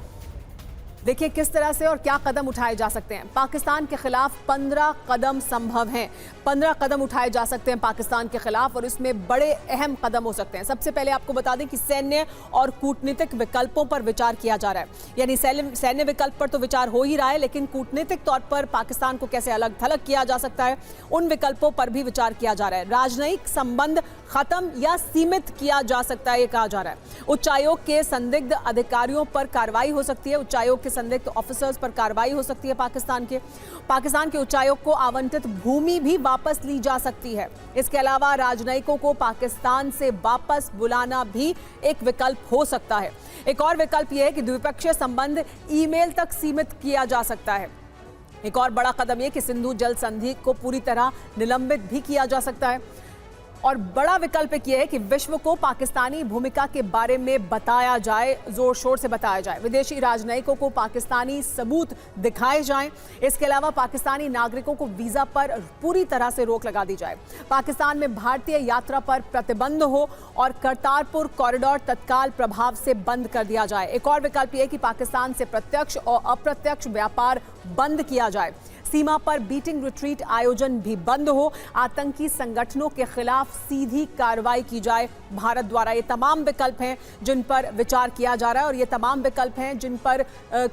देखिए किस तरह से और क्या कदम उठाए जा सकते हैं। पाकिस्तान के खिलाफ 15 कदम संभव हैं। 15 कदम उठाए जा सकते हैं पाकिस्तान के खिलाफ और इसमें बड़े अहम कदम हो सकते हैं। सबसे पहले आपको बता दें कि सैन्य और कूटनीतिक विकल्पों पर विचार किया जा रहा है। यानी सैन्य विकल्प पर तो विचार हो ही रहा है, लेकिन कूटनीतिक तौर पर पाकिस्तान को कैसे अलग थलग किया जा सकता है, उन विकल्पों पर भी विचार किया जा रहा है। राजनयिक संबंध खत्म या सीमित किया जा सकता है, ये कहा जा रहा है। उच्चायोग के संदिग्ध अधिकारियों पर कार्रवाई हो सकती है, उच्चायोग के संदिग्ध ऑफिसर्स पर कार्रवाई हो सकती है। पाकिस्तान के उच्चायोग को आवंटित भूमि भी वापस ली जा सकती है। इसके अलावा राजनयिकों को पाकिस्तान से वापस बुलाना भी एक विकल्प हो सकता है। एक और विकल्प यह है कि द्विपक्षीय संबंध ईमेल तक सीमित किया जा सकता है। एक और बड़ा कदम यह कि सिंधु जल संधि को पूरी तरह निलंबित भी किया जा सकता है। और बड़ा विकल्प एक यह है कि विश्व को पाकिस्तानी भूमिका के बारे में बताया जाए, जोर शोर से बताया जाए। विदेशी राजनयिकों को पाकिस्तानी सबूत दिखाए जाएं। इसके अलावा पाकिस्तानी नागरिकों को वीजा पर पूरी तरह से रोक लगा दी जाए। पाकिस्तान में भारतीय यात्रा पर प्रतिबंध हो और करतारपुर कॉरिडोर तत्काल प्रभाव से बंद कर दिया जाए। एक और विकल्प यह कि पाकिस्तान से प्रत्यक्ष और अप्रत्यक्ष व्यापार बंद किया जाए। सीमा पर बीटिंग रिट्रीट आयोजन भी बंद हो। आतंकी संगठनों के खिलाफ सीधी कार्रवाई की जाए भारत द्वारा। ये तमाम विकल्प हैं जिन पर विचार किया जा रहा है और ये तमाम विकल्प हैं जिन पर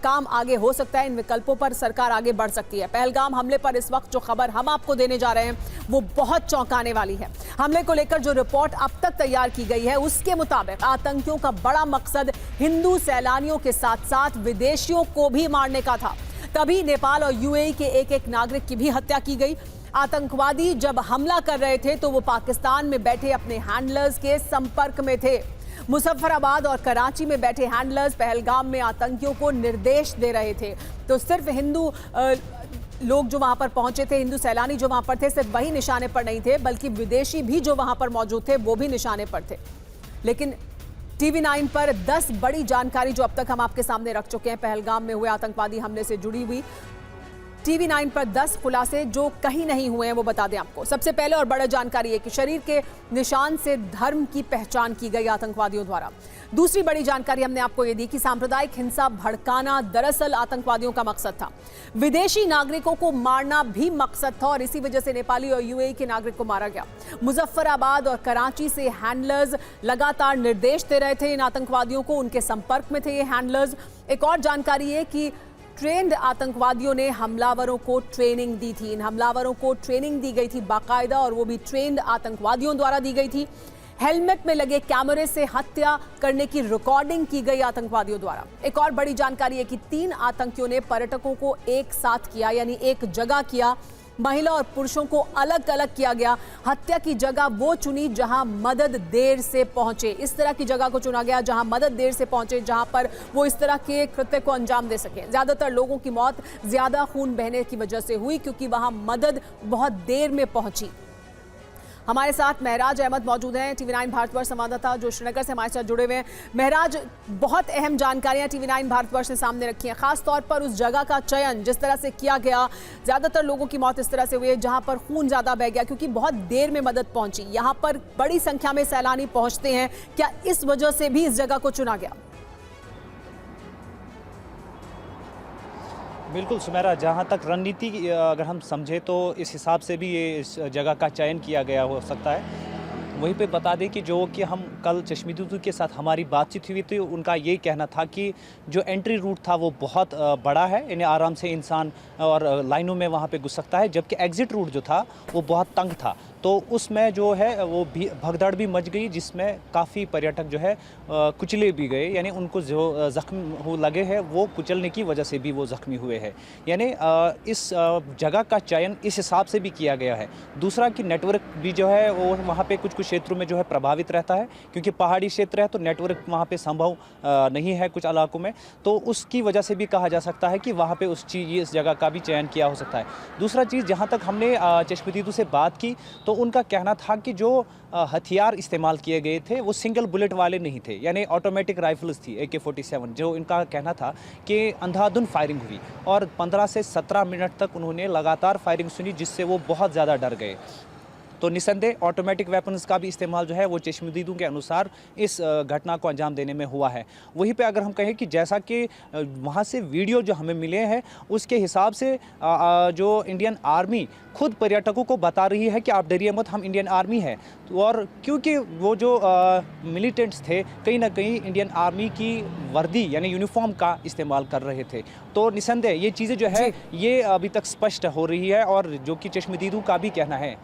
काम आगे हो सकता है। इन विकल्पों पर सरकार आगे बढ़ सकती है। पहलगाम हमले पर इस वक्त जो खबर हम आपको देने जा रहे हैं वो बहुत चौंकाने वाली है। हमले को लेकर जो रिपोर्ट अब तक तैयार की गई है उसके मुताबिक आतंकियों का बड़ा मकसद हिंदू सैलानियों के साथ साथ विदेशियों को भी मारने का था। तभी नेपाल और यूएई के एक नागरिक की भी हत्या की गई। आतंकवादी जब हमला कर रहे थे तो वो पाकिस्तान में बैठे अपने हैंडलर्स के संपर्क में थे। मुजफ्फराबाद और कराची में बैठे हैंडलर्स पहलगाम में आतंकियों को निर्देश दे रहे थे। तो सिर्फ हिंदू लोग जो वहां पर पहुंचे थे, हिंदू सैलानी जो वहां पर थे, सिर्फ वही निशाने पर नहीं थे बल्कि विदेशी भी जो वहां पर मौजूद थे वो भी निशाने पर थे। लेकिन TV9 पर 10 बड़ी जानकारी जो अब तक हम आपके सामने रख चुके हैं पहलगाम में हुए आतंकवादी हमले से जुड़ी हुई। TV9 पर 10 खुलासे जो कहीं नहीं हुए हैं वो बता दें आपको। सबसे पहले और बड़ा जानकारी है कि शरीर के निशान से धर्म की पहचान की गई आतंकवादियों द्वारा। दूसरी बड़ी जानकारी हमने आपको ये दी कि सांप्रदायिक हिंसा भड़काना दरअसल आतंकवादियों का मकसद था। विदेशी नागरिकों को मारना भी मकसद था और इसी वजह से नेपाली और यूएई के नागरिक को मारा गया। मुजफ्फराबाद और कराची से हैंडलर्स लगातार निर्देश दे रहे थे इन आतंकवादियों को, उनके संपर्क में थे ये हैंडलर्स। एक और जानकारी है कि ट्रेंड आतंकवादियों ने हमलावरों को ट्रेनिंग दी थी। इन हमलावरों को ट्रेनिंग दी गई थी बाकायदा और वो भी ट्रेंड आतंकवादियों द्वारा दी गई थी। हेलमेट में लगे कैमरे से हत्या करने की रिकॉर्डिंग की गई आतंकवादियों द्वारा। एक और बड़ी जानकारी है कि 3 आतंकियों ने पर्यटकों को एक साथ किया, यानी एक जगह किया। महिला और पुरुषों को अलग अलग किया गया। हत्या की जगह वो चुनी जहां मदद देर से पहुंचे। इस तरह की जगह को चुना गया जहां मदद देर से पहुंचे, जहां पर वो इस तरह के कृत्य को अंजाम दे सके। ज्यादातर लोगों की मौत ज्यादा खून बहने की वजह से हुई क्योंकि वहां मदद बहुत देर में पहुंची। हमारे साथ महराज अहमद मौजूद हैं, TV9 भारतवर्ष संवाददाता जो श्रीनगर से हमारे साथ जुड़े हुए हैं। महराज, बहुत अहम जानकारियां TV9 भारतवर्ष ने सामने रखी हैं, खास तौर पर उस जगह का चयन जिस तरह से किया गया। ज्यादातर लोगों की मौत इस तरह से हुई है जहां पर खून ज्यादा बह गया क्योंकि बहुत देर में मदद पहुंची। यहां पर बड़ी संख्या में सैलानी पहुंचते हैं, क्या इस वजह से भी इस जगह को चुना गया? बिल्कुल सुमेरा, जहाँ तक रणनीति अगर हम समझे तो इस हिसाब से भी ये इस जगह का चयन किया गया हो सकता है। वहीं पे बता दें कि जो कि हम कल चश्मीदूदू के साथ हमारी बातचीत हुई थी, उनका ये कहना था कि जो एंट्री रूट था वो बहुत बड़ा है, इन्हें आराम से इंसान और लाइनों में वहाँ पे घुस सकता है, जबकि एग्ज़िट रूट जो था वो बहुत तंग था। तो उसमें जो है वो भी भगदड़ भी मच गई जिसमें काफ़ी पर्यटक जो है कुचले भी गए, यानी उनको जो ज़ख्म लगे हैं वो कुचलने की वजह से भी वो ज़ख्मी हुए हैं। यानी इस जगह का चयन इस हिसाब से भी किया गया है। दूसरा कि नेटवर्क भी जो है वो वहाँ पे कुछ क्षेत्रों में जो है प्रभावित रहता है क्योंकि पहाड़ी क्षेत्र है तो नेटवर्क वहाँ पे संभव नहीं है कुछ इलाकों में, तो उसकी वजह से भी कहा जा सकता है कि वहाँ पे इस जगह का भी चयन किया हो सकता है। दूसरा चीज़, जहाँ तक हमने चश्मीदीदू से बात की तो उनका कहना था कि जो हथियार इस्तेमाल किए गए थे वो सिंगल बुलेट वाले नहीं थे, यानी ऑटोमेटिक राइफल्स थी AK-47। जो इनका कहना था कि अंधाधुंध फायरिंग हुई और 15 से 17 मिनट तक उन्होंने लगातार फायरिंग सुनी जिससे वो बहुत ज़्यादा डर गए। तो निसंदेह ऑटोमेटिक वेपन्स का भी इस्तेमाल जो है वो चश्मदीदों के अनुसार इस घटना को अंजाम देने में हुआ है। वहीं पे अगर हम कहें कि जैसा कि वहाँ से वीडियो जो हमें मिले हैं उसके हिसाब से जो इंडियन आर्मी खुद पर्यटकों को बता रही है कि आप डरिए मत, हम इंडियन आर्मी है। और क्योंकि वो जो मिलिटेंट्स थे कहीं ना कहीं इंडियन आर्मी की वर्दी यानी यूनिफॉर्म का इस्तेमाल कर रहे थे, तो निसंदेह ये चीज़ें जो है ये अभी तक स्पष्ट हो रही है और जो कि चश्मदीदों का भी कहना है।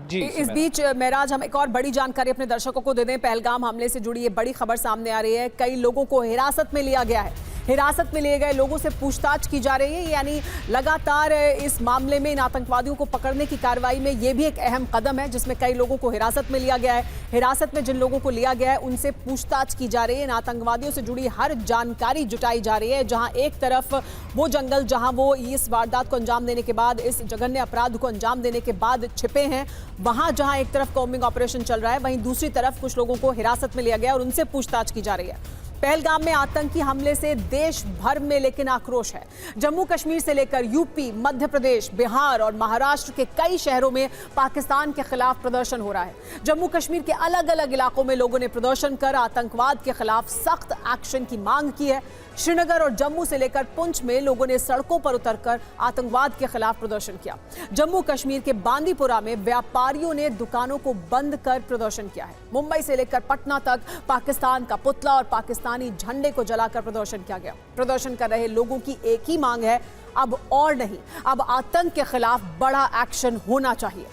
जी इस बीच महराज, हम एक और बड़ी जानकारी अपने दर्शकों को दे दें। पहलगाम हमले से जुड़ी ये बड़ी खबर सामने आ रही है। कई लोगों को हिरासत में लिया गया है। हिरासत में लिए गए लोगों से पूछताछ की जा रही है, यानी लगातार इस मामले में इन आतंकवादियों को पकड़ने की कार्रवाई में ये भी एक अहम कदम है, जिसमें कई लोगों को हिरासत में लिया गया है। हिरासत में जिन लोगों को लिया गया है उनसे पूछताछ की जा रही है। इन आतंकवादियों से जुड़ी हर जानकारी जुटाई जा रही है। जहां एक तरफ वो जंगल जहां वो इस वारदात को अंजाम देने के बाद, इस जघन्य अपराध को अंजाम देने के बाद छिपे हैं, वहां जहां एक तरफ कॉम्बिंग ऑपरेशन चल रहा है, वहीं दूसरी तरफ कुछ लोगों को हिरासत में लिया गया और उनसे पूछताछ की जा रही है। पहलगाम में आतंकी हमले से देश भर में लेकिन आक्रोश है। जम्मू कश्मीर से लेकर यूपी, मध्य प्रदेश, बिहार और महाराष्ट्र के कई शहरों में पाकिस्तान के खिलाफ प्रदर्शन हो रहा है। जम्मू कश्मीर के अलग अलग इलाकों में लोगों ने प्रदर्शन कर आतंकवाद के खिलाफ सख्त एक्शन की मांग की है। श्रीनगर और जम्मू से लेकर पुंछ में लोगों ने सड़कों पर उतरकर आतंकवाद के खिलाफ प्रदर्शन किया। जम्मू कश्मीर के बांदीपुरा में व्यापारियों ने दुकानों को बंद कर प्रदर्शन किया है। मुंबई से लेकर पटना तक पाकिस्तान का पुतला और पाकिस्तानी झंडे को जलाकर प्रदर्शन किया गया। प्रदर्शन कर रहे लोगों की एक ही मांग है, अब और नहीं, अब आतंक के खिलाफ बड़ा एक्शन होना चाहिए।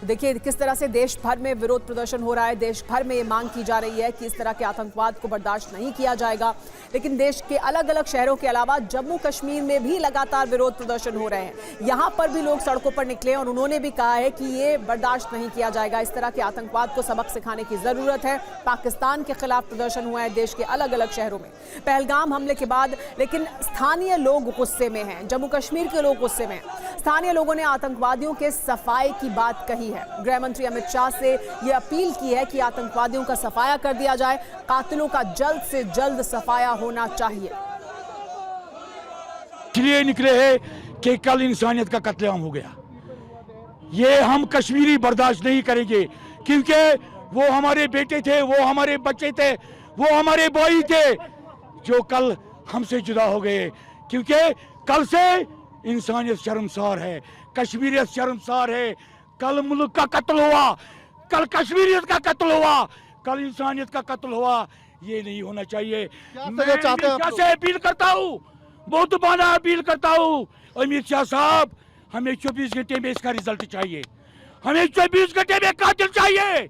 देखिए किस तरह से देश भर में विरोध प्रदर्शन हो रहा है। देश भर में ये मांग की जा रही है कि इस तरह के आतंकवाद को बर्दाश्त नहीं किया जाएगा। लेकिन देश के अलग अलग शहरों के अलावा जम्मू कश्मीर में भी लगातार विरोध प्रदर्शन हो रहे हैं। यहाँ पर भी लोग सड़कों पर निकले और उन्होंने भी कहा है कि ये बर्दाश्त नहीं किया जाएगा। इस तरह के आतंकवाद को सबक सिखाने की जरूरत है। पाकिस्तान के खिलाफ प्रदर्शन हुआ है देश के अलग अलग शहरों में पहलगाम हमले के बाद। लेकिन स्थानीय लोग गुस्से में हैं, जम्मू कश्मीर के लोग गुस्से में हैं। स्थानीय लोगों ने आतंकवादियों के सफाई की बात कही है। गृह मंत्री अमित शाह से यह अपील की है कि आतंकवादियों का सफाया कर दिया जाए। कातिलों का जल्द से जल्द सफाया होना चाहिए। इसलिए निकले हैं कि कल इंसानियत का कत्लेआम हो गया। ये हम कश्मीरी बर्दाश्त नहीं करेंगे, क्योंकि वो हमारे बेटे थे, वो हमारे बच्चे थे, वो हमारे भाई थे जो कल हमसे जुदा हो गए। क्योंकि कल से इंसानियत शर्मसार है, कश्मीरियत शर्मसार है। कल मुल्क का कत्ल हुआ, कल कश्मीरियत का कत्ल हुआ, कल इंसानियत का कत्ल हुआ। ये नहीं होना चाहिए। मैं से अपील करता हूँ, बहुत बार अपील करता हूँ, अमित शाह साहब, हमें 24 घंटे में इसका रिजल्ट चाहिए। हमें 24 घंटे में कातिल चाहिए।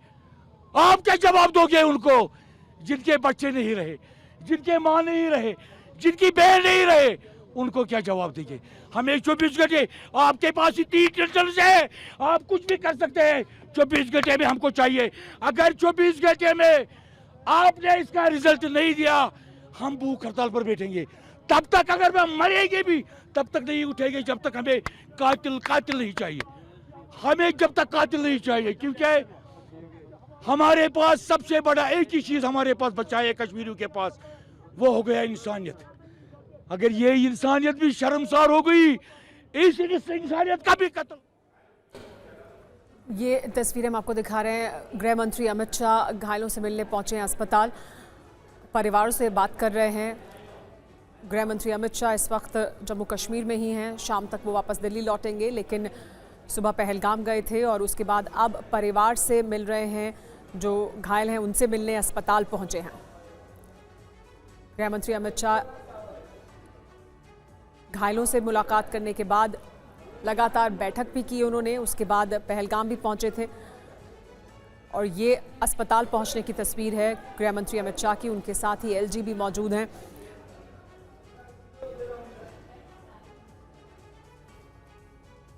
आप क्या जवाब दोगे उनको जिनके बच्चे नहीं रहे, जिनके माँ नहीं रहे, जिनकी बहन नहीं रहे, उनको क्या जवाब देंगे? हमें 24 घंटे, आपके पास इतनी इंटेलिजेंस है, आप कुछ भी कर सकते हैं। 24 घंटे में हमको चाहिए। अगर 24 घंटे में आपने इसका रिजल्ट नहीं दिया, हम भूख हड़ताल पर बैठेंगे। तब तक अगर हम मरेंगे भी तब तक नहीं उठेंगे जब तक हमें कातिल नहीं चाहिए। हमें जब तक कातिल नहीं चाहिए, क्योंकि हमारे पास सबसे बड़ा एक ही चीज हमारे पास बचा है कश्मीरियों के पास, वो हो गया इंसानियत। अगर ये इंसानियत भी शर्मसार हो गई, इस इंसानियत का भी कत्ल। ये तस्वीरें हम आपको दिखा रहे हैं। गृह मंत्री अमित शाह घायलों से मिलने पहुंचे हैं अस्पताल, परिवारों से बात कर रहे हैं। गृह मंत्री अमित शाह इस वक्त जम्मू कश्मीर में ही हैं। शाम तक वो वापस दिल्ली लौटेंगे, लेकिन सुबह पहलगाम गए थे और उसके बाद अब परिवार से मिल रहे हैं। जो घायल हैं उनसे मिलने अस्पताल पहुंचे हैं। गृह मंत्री अमित शाह घायलों से मुलाकात करने के बाद लगातार बैठक भी की उन्होंने, उसके बाद पहलगाम भी पहुंचे थे। और ये अस्पताल पहुंचने की तस्वीर है गृह मंत्री अमित शाह की। उनके साथ ही एलजी भी मौजूद हैं।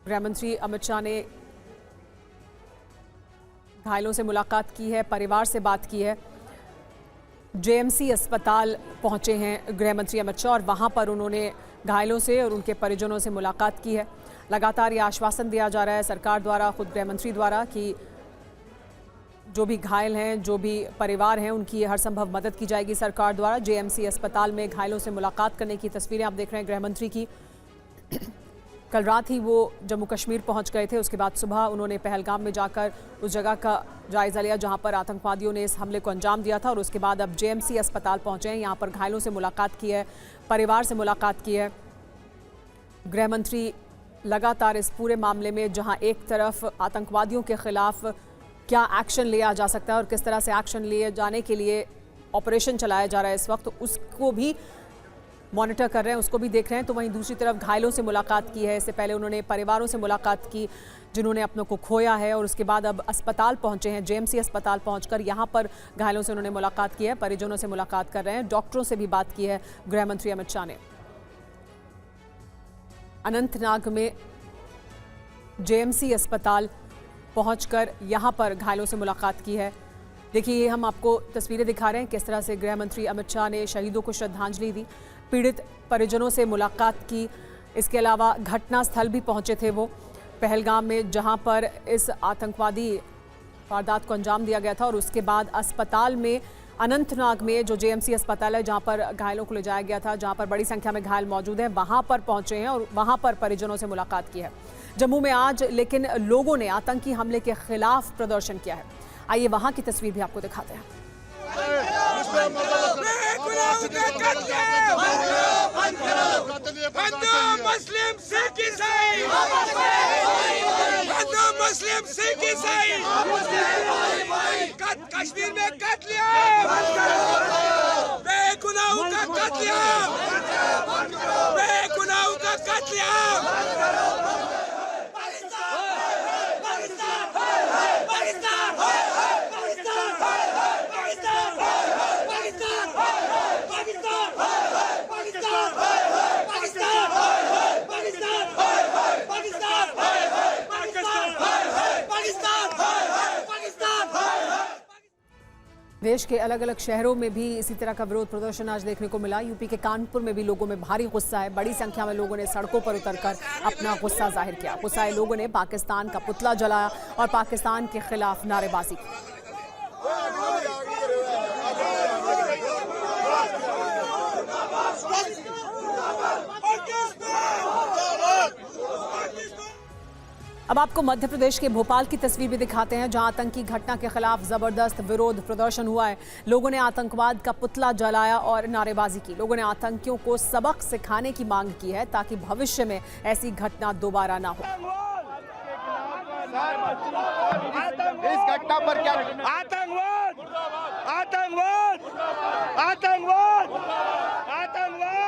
गृह मंत्री अमित शाह ने घायलों से मुलाकात की है, परिवार से बात की है। जेएमसी अस्पताल पहुंचे हैं गृह मंत्री अमित शाह और वहां पर उन्होंने घायलों से और उनके परिजनों से मुलाकात की है। लगातार ये आश्वासन दिया जा रहा है सरकार द्वारा, खुद गृह मंत्री द्वारा, कि जो भी घायल हैं, जो भी परिवार हैं, उनकी हर संभव मदद की जाएगी सरकार द्वारा। जेएमसी अस्पताल में घायलों से मुलाकात करने की तस्वीरें आप देख रहे हैं गृह मंत्री की। कल रात ही वो जम्मू कश्मीर पहुंच गए थे। उसके बाद सुबह उन्होंने पहलगाम में जाकर उस जगह का जायजा लिया जहां पर आतंकवादियों ने इस हमले को अंजाम दिया था। और उसके बाद अब जेएमसी अस्पताल पहुंचे हैं। यहां पर घायलों से मुलाकात की है, परिवार से मुलाकात की है। गृह मंत्री लगातार इस पूरे मामले में, जहां एक तरफ आतंकवादियों के खिलाफ क्या एक्शन लिया जा सकता है और किस तरह से एक्शन लिए जाने के लिए ऑपरेशन चलाया जा रहा है इस वक्त, उसको भी मॉनिटर कर रहे हैं उसको भी देख रहे हैं। तो वहीं दूसरी तरफ घायलों से मुलाकात की है। इससे पहले उन्होंने परिवारों से मुलाकात की जिन्होंने अपनों को खोया है, और उसके बाद अब अस्पताल पहुंचे हैं। जेएमसी अस्पताल पहुंचकर यहां पर घायलों से उन्होंने मुलाकात की है, परिजनों से मुलाकात कर रहे हैं, डॉक्टरों से भी बात की है गृह मंत्री अमित शाह ने। अनंतनाग में जेएमसी अस्पताल पहुंचकर यहां पर घायलों से मुलाकात की है। देखिए, हम आपको तस्वीरें दिखा रहे हैं किस तरह से गृह मंत्री अमित शाह ने शहीदों को श्रद्धांजलि दी, पीड़ित परिजनों से मुलाकात की। इसके अलावा घटना स्थल भी पहुंचे थे वो, पहलगाम में, जहां पर इस आतंकवादी वारदात को अंजाम दिया गया था। और उसके बाद अस्पताल में, अनंतनाग में जो जेएमसी अस्पताल है जहां पर घायलों को ले जाया गया था, जहां पर बड़ी संख्या में घायल मौजूद हैं, वहां पर पहुंचे हैं और वहां पर परिजनों से मुलाकात की है। जम्मू में आज लेकिन लोगों ने आतंकी हमले के खिलाफ प्रदर्शन किया है। आइए वहां की तस्वीर भी आपको दिखाते हैं। कश्मीर में कत्लेआम, बेगुनाहों का कत्लेआम, बेगुनाहों का कत्लेआम। देश के अलग अलग शहरों में भी इसी तरह का विरोध प्रदर्शन आज देखने को मिला। यूपी के कानपुर में भी लोगों में भारी गुस्सा है। बड़ी संख्या में लोगों ने सड़कों पर उतरकर अपना गुस्सा जाहिर किया। गुस्साए लोगों ने पाकिस्तान का पुतला जलाया और पाकिस्तान के खिलाफ नारेबाजी की। अब आपको मध्य प्रदेश के भोपाल की तस्वीर भी दिखाते हैं, जहां आतंकी घटना के खिलाफ जबरदस्त विरोध प्रदर्शन हुआ है। लोगों ने आतंकवाद का पुतला जलाया और नारेबाजी की। लोगों ने आतंकियों को सबक सिखाने की मांग की है ताकि भविष्य में ऐसी घटना दोबारा ना हो। इस घटना पर क्या आतंकवाद, आतंकवाद, आतंकवाद, आतंकवाद।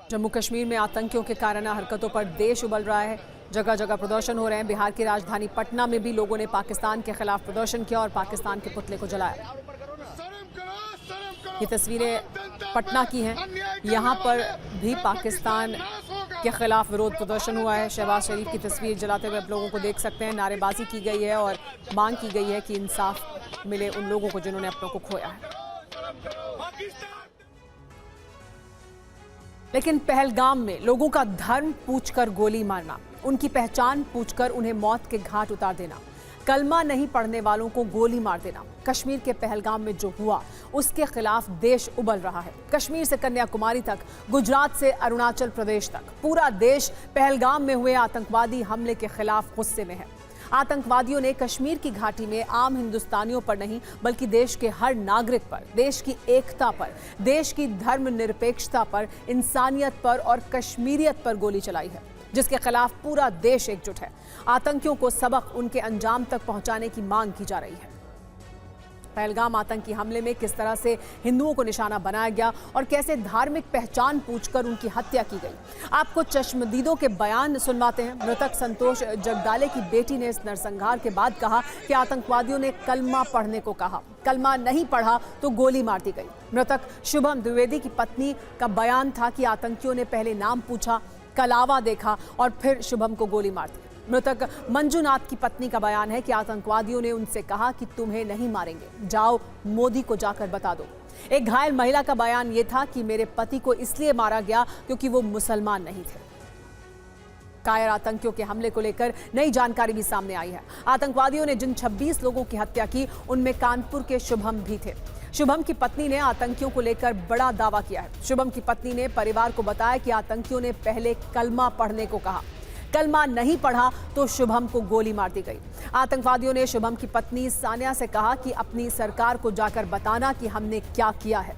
जम्मू कश्मीर में आतंकियों के कारण हरकतों पर देश उबल रहा है। जगह जगह प्रदर्शन हो रहे हैं। बिहार की राजधानी पटना में भी लोगों ने पाकिस्तान के खिलाफ प्रदर्शन किया और पाकिस्तान के पुतले को जलाया। ये तस्वीरें पटना की हैं। यहाँ पर भी पाकिस्तान के खिलाफ विरोध प्रदर्शन हुआ है। शहबाज शरीफ की तस्वीर जलाते हुए आप लोगों को देख सकते हैं। नारेबाजी की गई है और मांग की गई है कि इंसाफ मिले उन लोगों को जिन्होंने अपनों को खोया है। लेकिन पहलगाम में लोगों का धर्म पूछकर गोली मारना, उनकी पहचान पूछकर उन्हें मौत के घाट उतार देना, कलमा नहीं पढ़ने वालों को गोली मार देना, कश्मीर के पहलगाम में जो हुआ उसके खिलाफ देश उबल रहा है। कश्मीर से कन्याकुमारी तक, गुजरात से अरुणाचल प्रदेश तक, पूरा देश पहलगाम में हुए आतंकवादी हमले के खिलाफ गुस्से में है। आतंकवादियों ने कश्मीर की घाटी में आम हिंदुस्तानियों पर नहीं बल्कि देश के हर नागरिक पर, देश की एकता पर, देश की धर्मनिरपेक्षता पर, इंसानियत पर और कश्मीरियत पर गोली चलाई है, जिसके खिलाफ पूरा देश एकजुट है। आतंकियों को सबक उनके अंजाम तक पहुंचाने की मांग की जा रही है। पहलगाम आतंकी हमले में किस तरह से हिंदुओं को निशाना बनाया गया और कैसे धार्मिक पहचान पूछकर उनकी हत्या की गई। आपको चश्मदीदों के बयान सुनवाते हैं। मृतक संतोष जगदाले की बेटी ने इस नरसंहार के बाद कहा कि आतंकवादियों ने कलमा पढ़ने को कहा, कलमा नहीं पढ़ा तो गोली मार दी गई। मृतक शुभम द्विवेदी की पत्नी का बयान था कि आतंकियों ने पहले नाम पूछा, कलावा देखा और फिर शुभम को गोली मार दी। मृतक मंजूनाथ की पत्नी का बयान है कि आतंकवादियों ने उनसे कहा कि तुम्हें नहीं मारेंगे, जाओ मोदी को जाकर बता दो। एक घायल महिला का बयान ये था कि मेरे पति को इसलिए मारा गया क्योंकि वो मुसलमान नहीं थे। कायर आतंकियों के हमले को लेकर नई जानकारी भी सामने आई है। आतंकवादियों ने जिन 26 लोगों की हत्या की उनमें कानपुर के शुभम भी थे। शुभम की पत्नी ने आतंकियों को लेकर बड़ा दावा किया है। शुभम की पत्नी ने परिवार को बताया कि आतंकियों ने पहले कलमा पढ़ने को कहा, कलमा नहीं पढ़ा तो शुभम को गोली मार दी गई। आतंकवादियों ने शुभम की पत्नी सानिया से कहा कि अपनी सरकार को जाकर बताना कि हमने क्या किया है।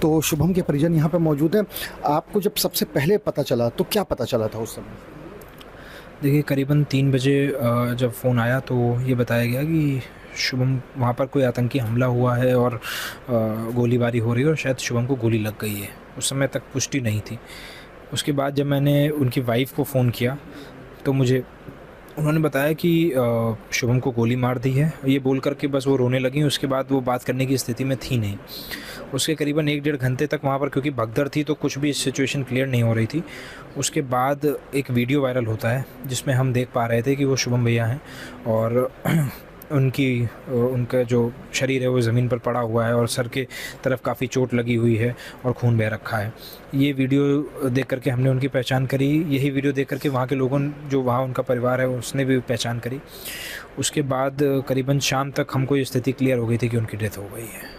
तो शुभम के परिजन यहाँ पे मौजूद हैं। आपको जब सबसे पहले पता चला तो क्या पता चला था उस समय? देखिए, करीबन 3 बजे जब फ़ोन आया तो ये बताया गया कि शुभम वहाँ पर कोई आतंकी हमला हुआ है और गोलीबारी हो रही है और शायद शुभम को गोली लग गई है। उस समय तक पुष्टि नहीं थी। उसके बाद जब मैंने उनकी वाइफ को फ़ोन किया तो मुझे उन्होंने बताया कि शुभम को गोली मार दी है। ये बोल कर के बस वो रोने लगी। उसके बाद वो बात करने की स्थिति में थी नहीं। उसके करीबन 1-1.5 घंटे तक वहाँ पर क्योंकि भगदड़ थी तो कुछ भी सिचुएशन क्लियर नहीं हो रही थी। उसके बाद एक वीडियो वायरल होता है जिसमें हम देख पा रहे थे कि वो शुभम भैया हैं और उनका जो शरीर है वो ज़मीन पर पड़ा हुआ है और सर के तरफ काफ़ी चोट लगी हुई है और खून बह रखा है। ये वीडियो देख करके हमने उनकी पहचान करी। यही वीडियो देख करके वहाँ के लोगों जो वहाँ उनका परिवार है उसने भी पहचान करी। उसके बाद करीबन शाम तक हमको ये स्थिति क्लियर हो गई थी कि उनकी डेथ हो गई है।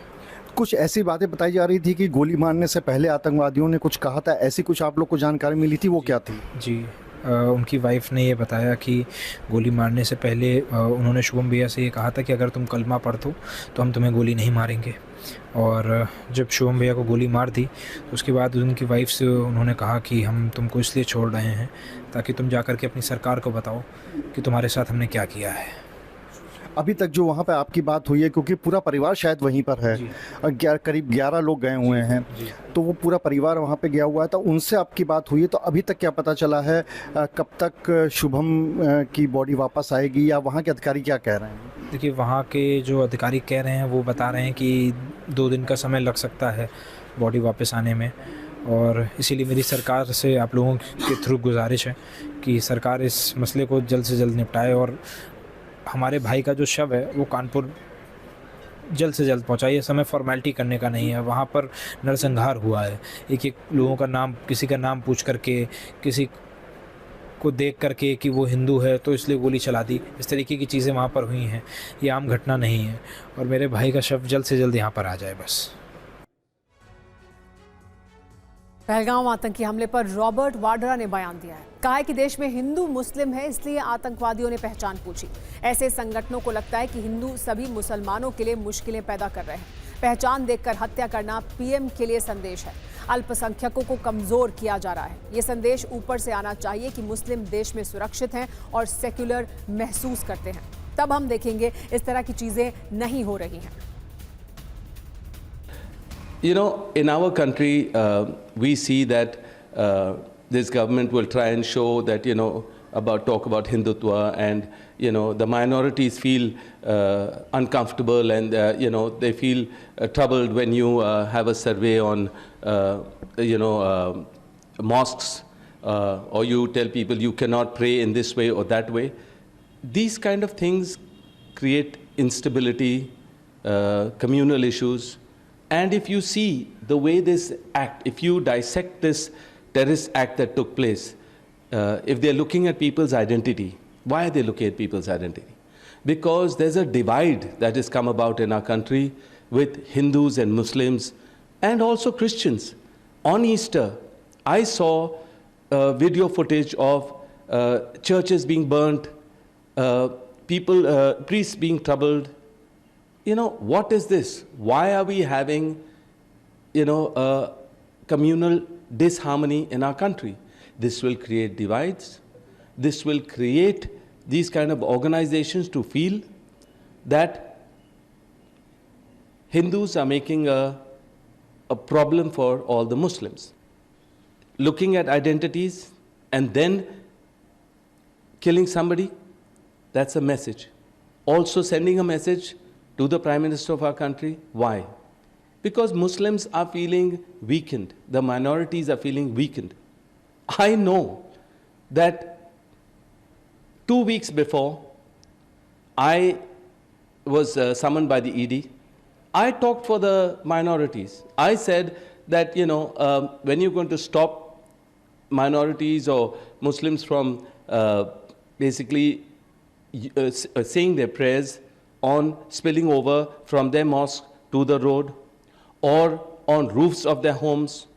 कुछ ऐसी बातें बताई जा रही थी कि गोली मारने से पहले आतंकवादियों ने कुछ कहा था, ऐसी कुछ आप लोग को जानकारी मिली थी, वो क्या थी? जी, उनकी वाइफ ने ये बताया कि गोली मारने से पहले उन्होंने शुभम भैया से ये कहा था कि अगर तुम कलमा पढ़ दो तो हम तुम्हें गोली नहीं मारेंगे। और जब शुभम भैया को गोली मार दी तो उसके बाद उनकी वाइफ से उन्होंने कहा कि हम तुमको इसलिए छोड़ रहे हैं ताकि तुम जा कर के अपनी सरकार को बताओ कि तुम्हारे साथ हमने क्या किया है। अभी तक जो वहाँ पे आपकी बात हुई है, क्योंकि पूरा परिवार शायद वहीं पर है और करीब 11 लोग गए हुए हैं, तो वो पूरा परिवार वहाँ पे गया हुआ है, तो उनसे आपकी बात हुई है। तो अभी तक क्या पता चला है, कब तक शुभम की बॉडी वापस आएगी या वहाँ के अधिकारी क्या कह रहे हैं? देखिए, वहाँ के जो अधिकारी कह रहे हैं वो बता रहे हैं कि 2 दिन का समय लग सकता है बॉडी वापस आने में। और इसीलिए मेरी सरकार से आप लोगों के थ्रू गुजारिश है कि सरकार इस मसले को जल्द से जल्द निपटाए और हमारे भाई का जो शव है वो कानपुर जल्द से जल्द पहुंचाइए। समय फॉर्मेलिटी करने का नहीं है। वहाँ पर नरसंहार हुआ है। एक लोगों का नाम, किसी का नाम पूछ करके, किसी को देख करके कि वो हिंदू है तो इसलिए गोली चला दी, इस तरीके की चीज़ें वहाँ पर हुई हैं। ये आम घटना नहीं है और मेरे भाई का शव जल्द से जल्द यहाँ पर आ जाए बस। पहलगाम आतंकी हमले पर रॉबर्ट वाड्रा ने बयान दिया है। कहा है कि देश में हिंदू मुस्लिम है, इसलिए आतंकवादियों ने पहचान पूछी। ऐसे संगठनों को लगता है कि हिंदू सभी मुसलमानों के लिए मुश्किलें पैदा कर रहे हैं। पहचान देखकर हत्या करना पीएम के लिए संदेश है। अल्पसंख्यकों को कमजोर किया जा रहा है। ये संदेश ऊपर से आना चाहिए कि मुस्लिम देश में सुरक्षित हैं और सेक्युलर महसूस करते हैं। तब हम देखेंगे इस तरह की चीजें नहीं हो रही हैं। You know, in our country, we see that this government will try and show that, talk about Hindutva, and, the minorities feel uncomfortable and, they feel troubled when you have a survey on, mosques, or you tell people you cannot pray in this way or that way. These kind of things create instability, communal issues. And if you see the way this act, if you dissect this terrorist act that took place, if they're looking at people's identity, why are they looking at people's identity? Because there's a divide that has come about in our country with Hindus and Muslims and also Christians. On Easter, I saw video footage of churches being burnt, priests being troubled. What is this? Why are we having, a communal disharmony in our country? This will create divides. This will create these kind of organizations to feel that Hindus are making a problem for all the Muslims. Looking at identities and then killing somebody, that's a message. Also sending a message to the Prime Minister of our country. Why? Because Muslims are feeling weakened. The minorities are feeling weakened. I know that 2 weeks before I was summoned by the ED, I talked for the minorities. I said that, when you're going to stop minorities or Muslims from basically saying their prayers on spilling over from their mosque to the road, or on roofs of their homes,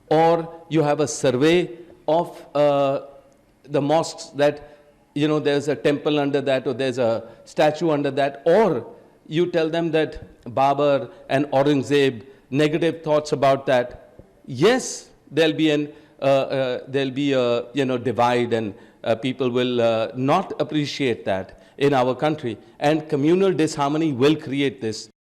or you have a survey of the mosques that, there's a temple under that, or there's a statue under that, or you tell them that Babur and Aurangzeb, negative thoughts about that. Yes, there'll be a divide and people will not appreciate that in our country, and communal disharmony will create this.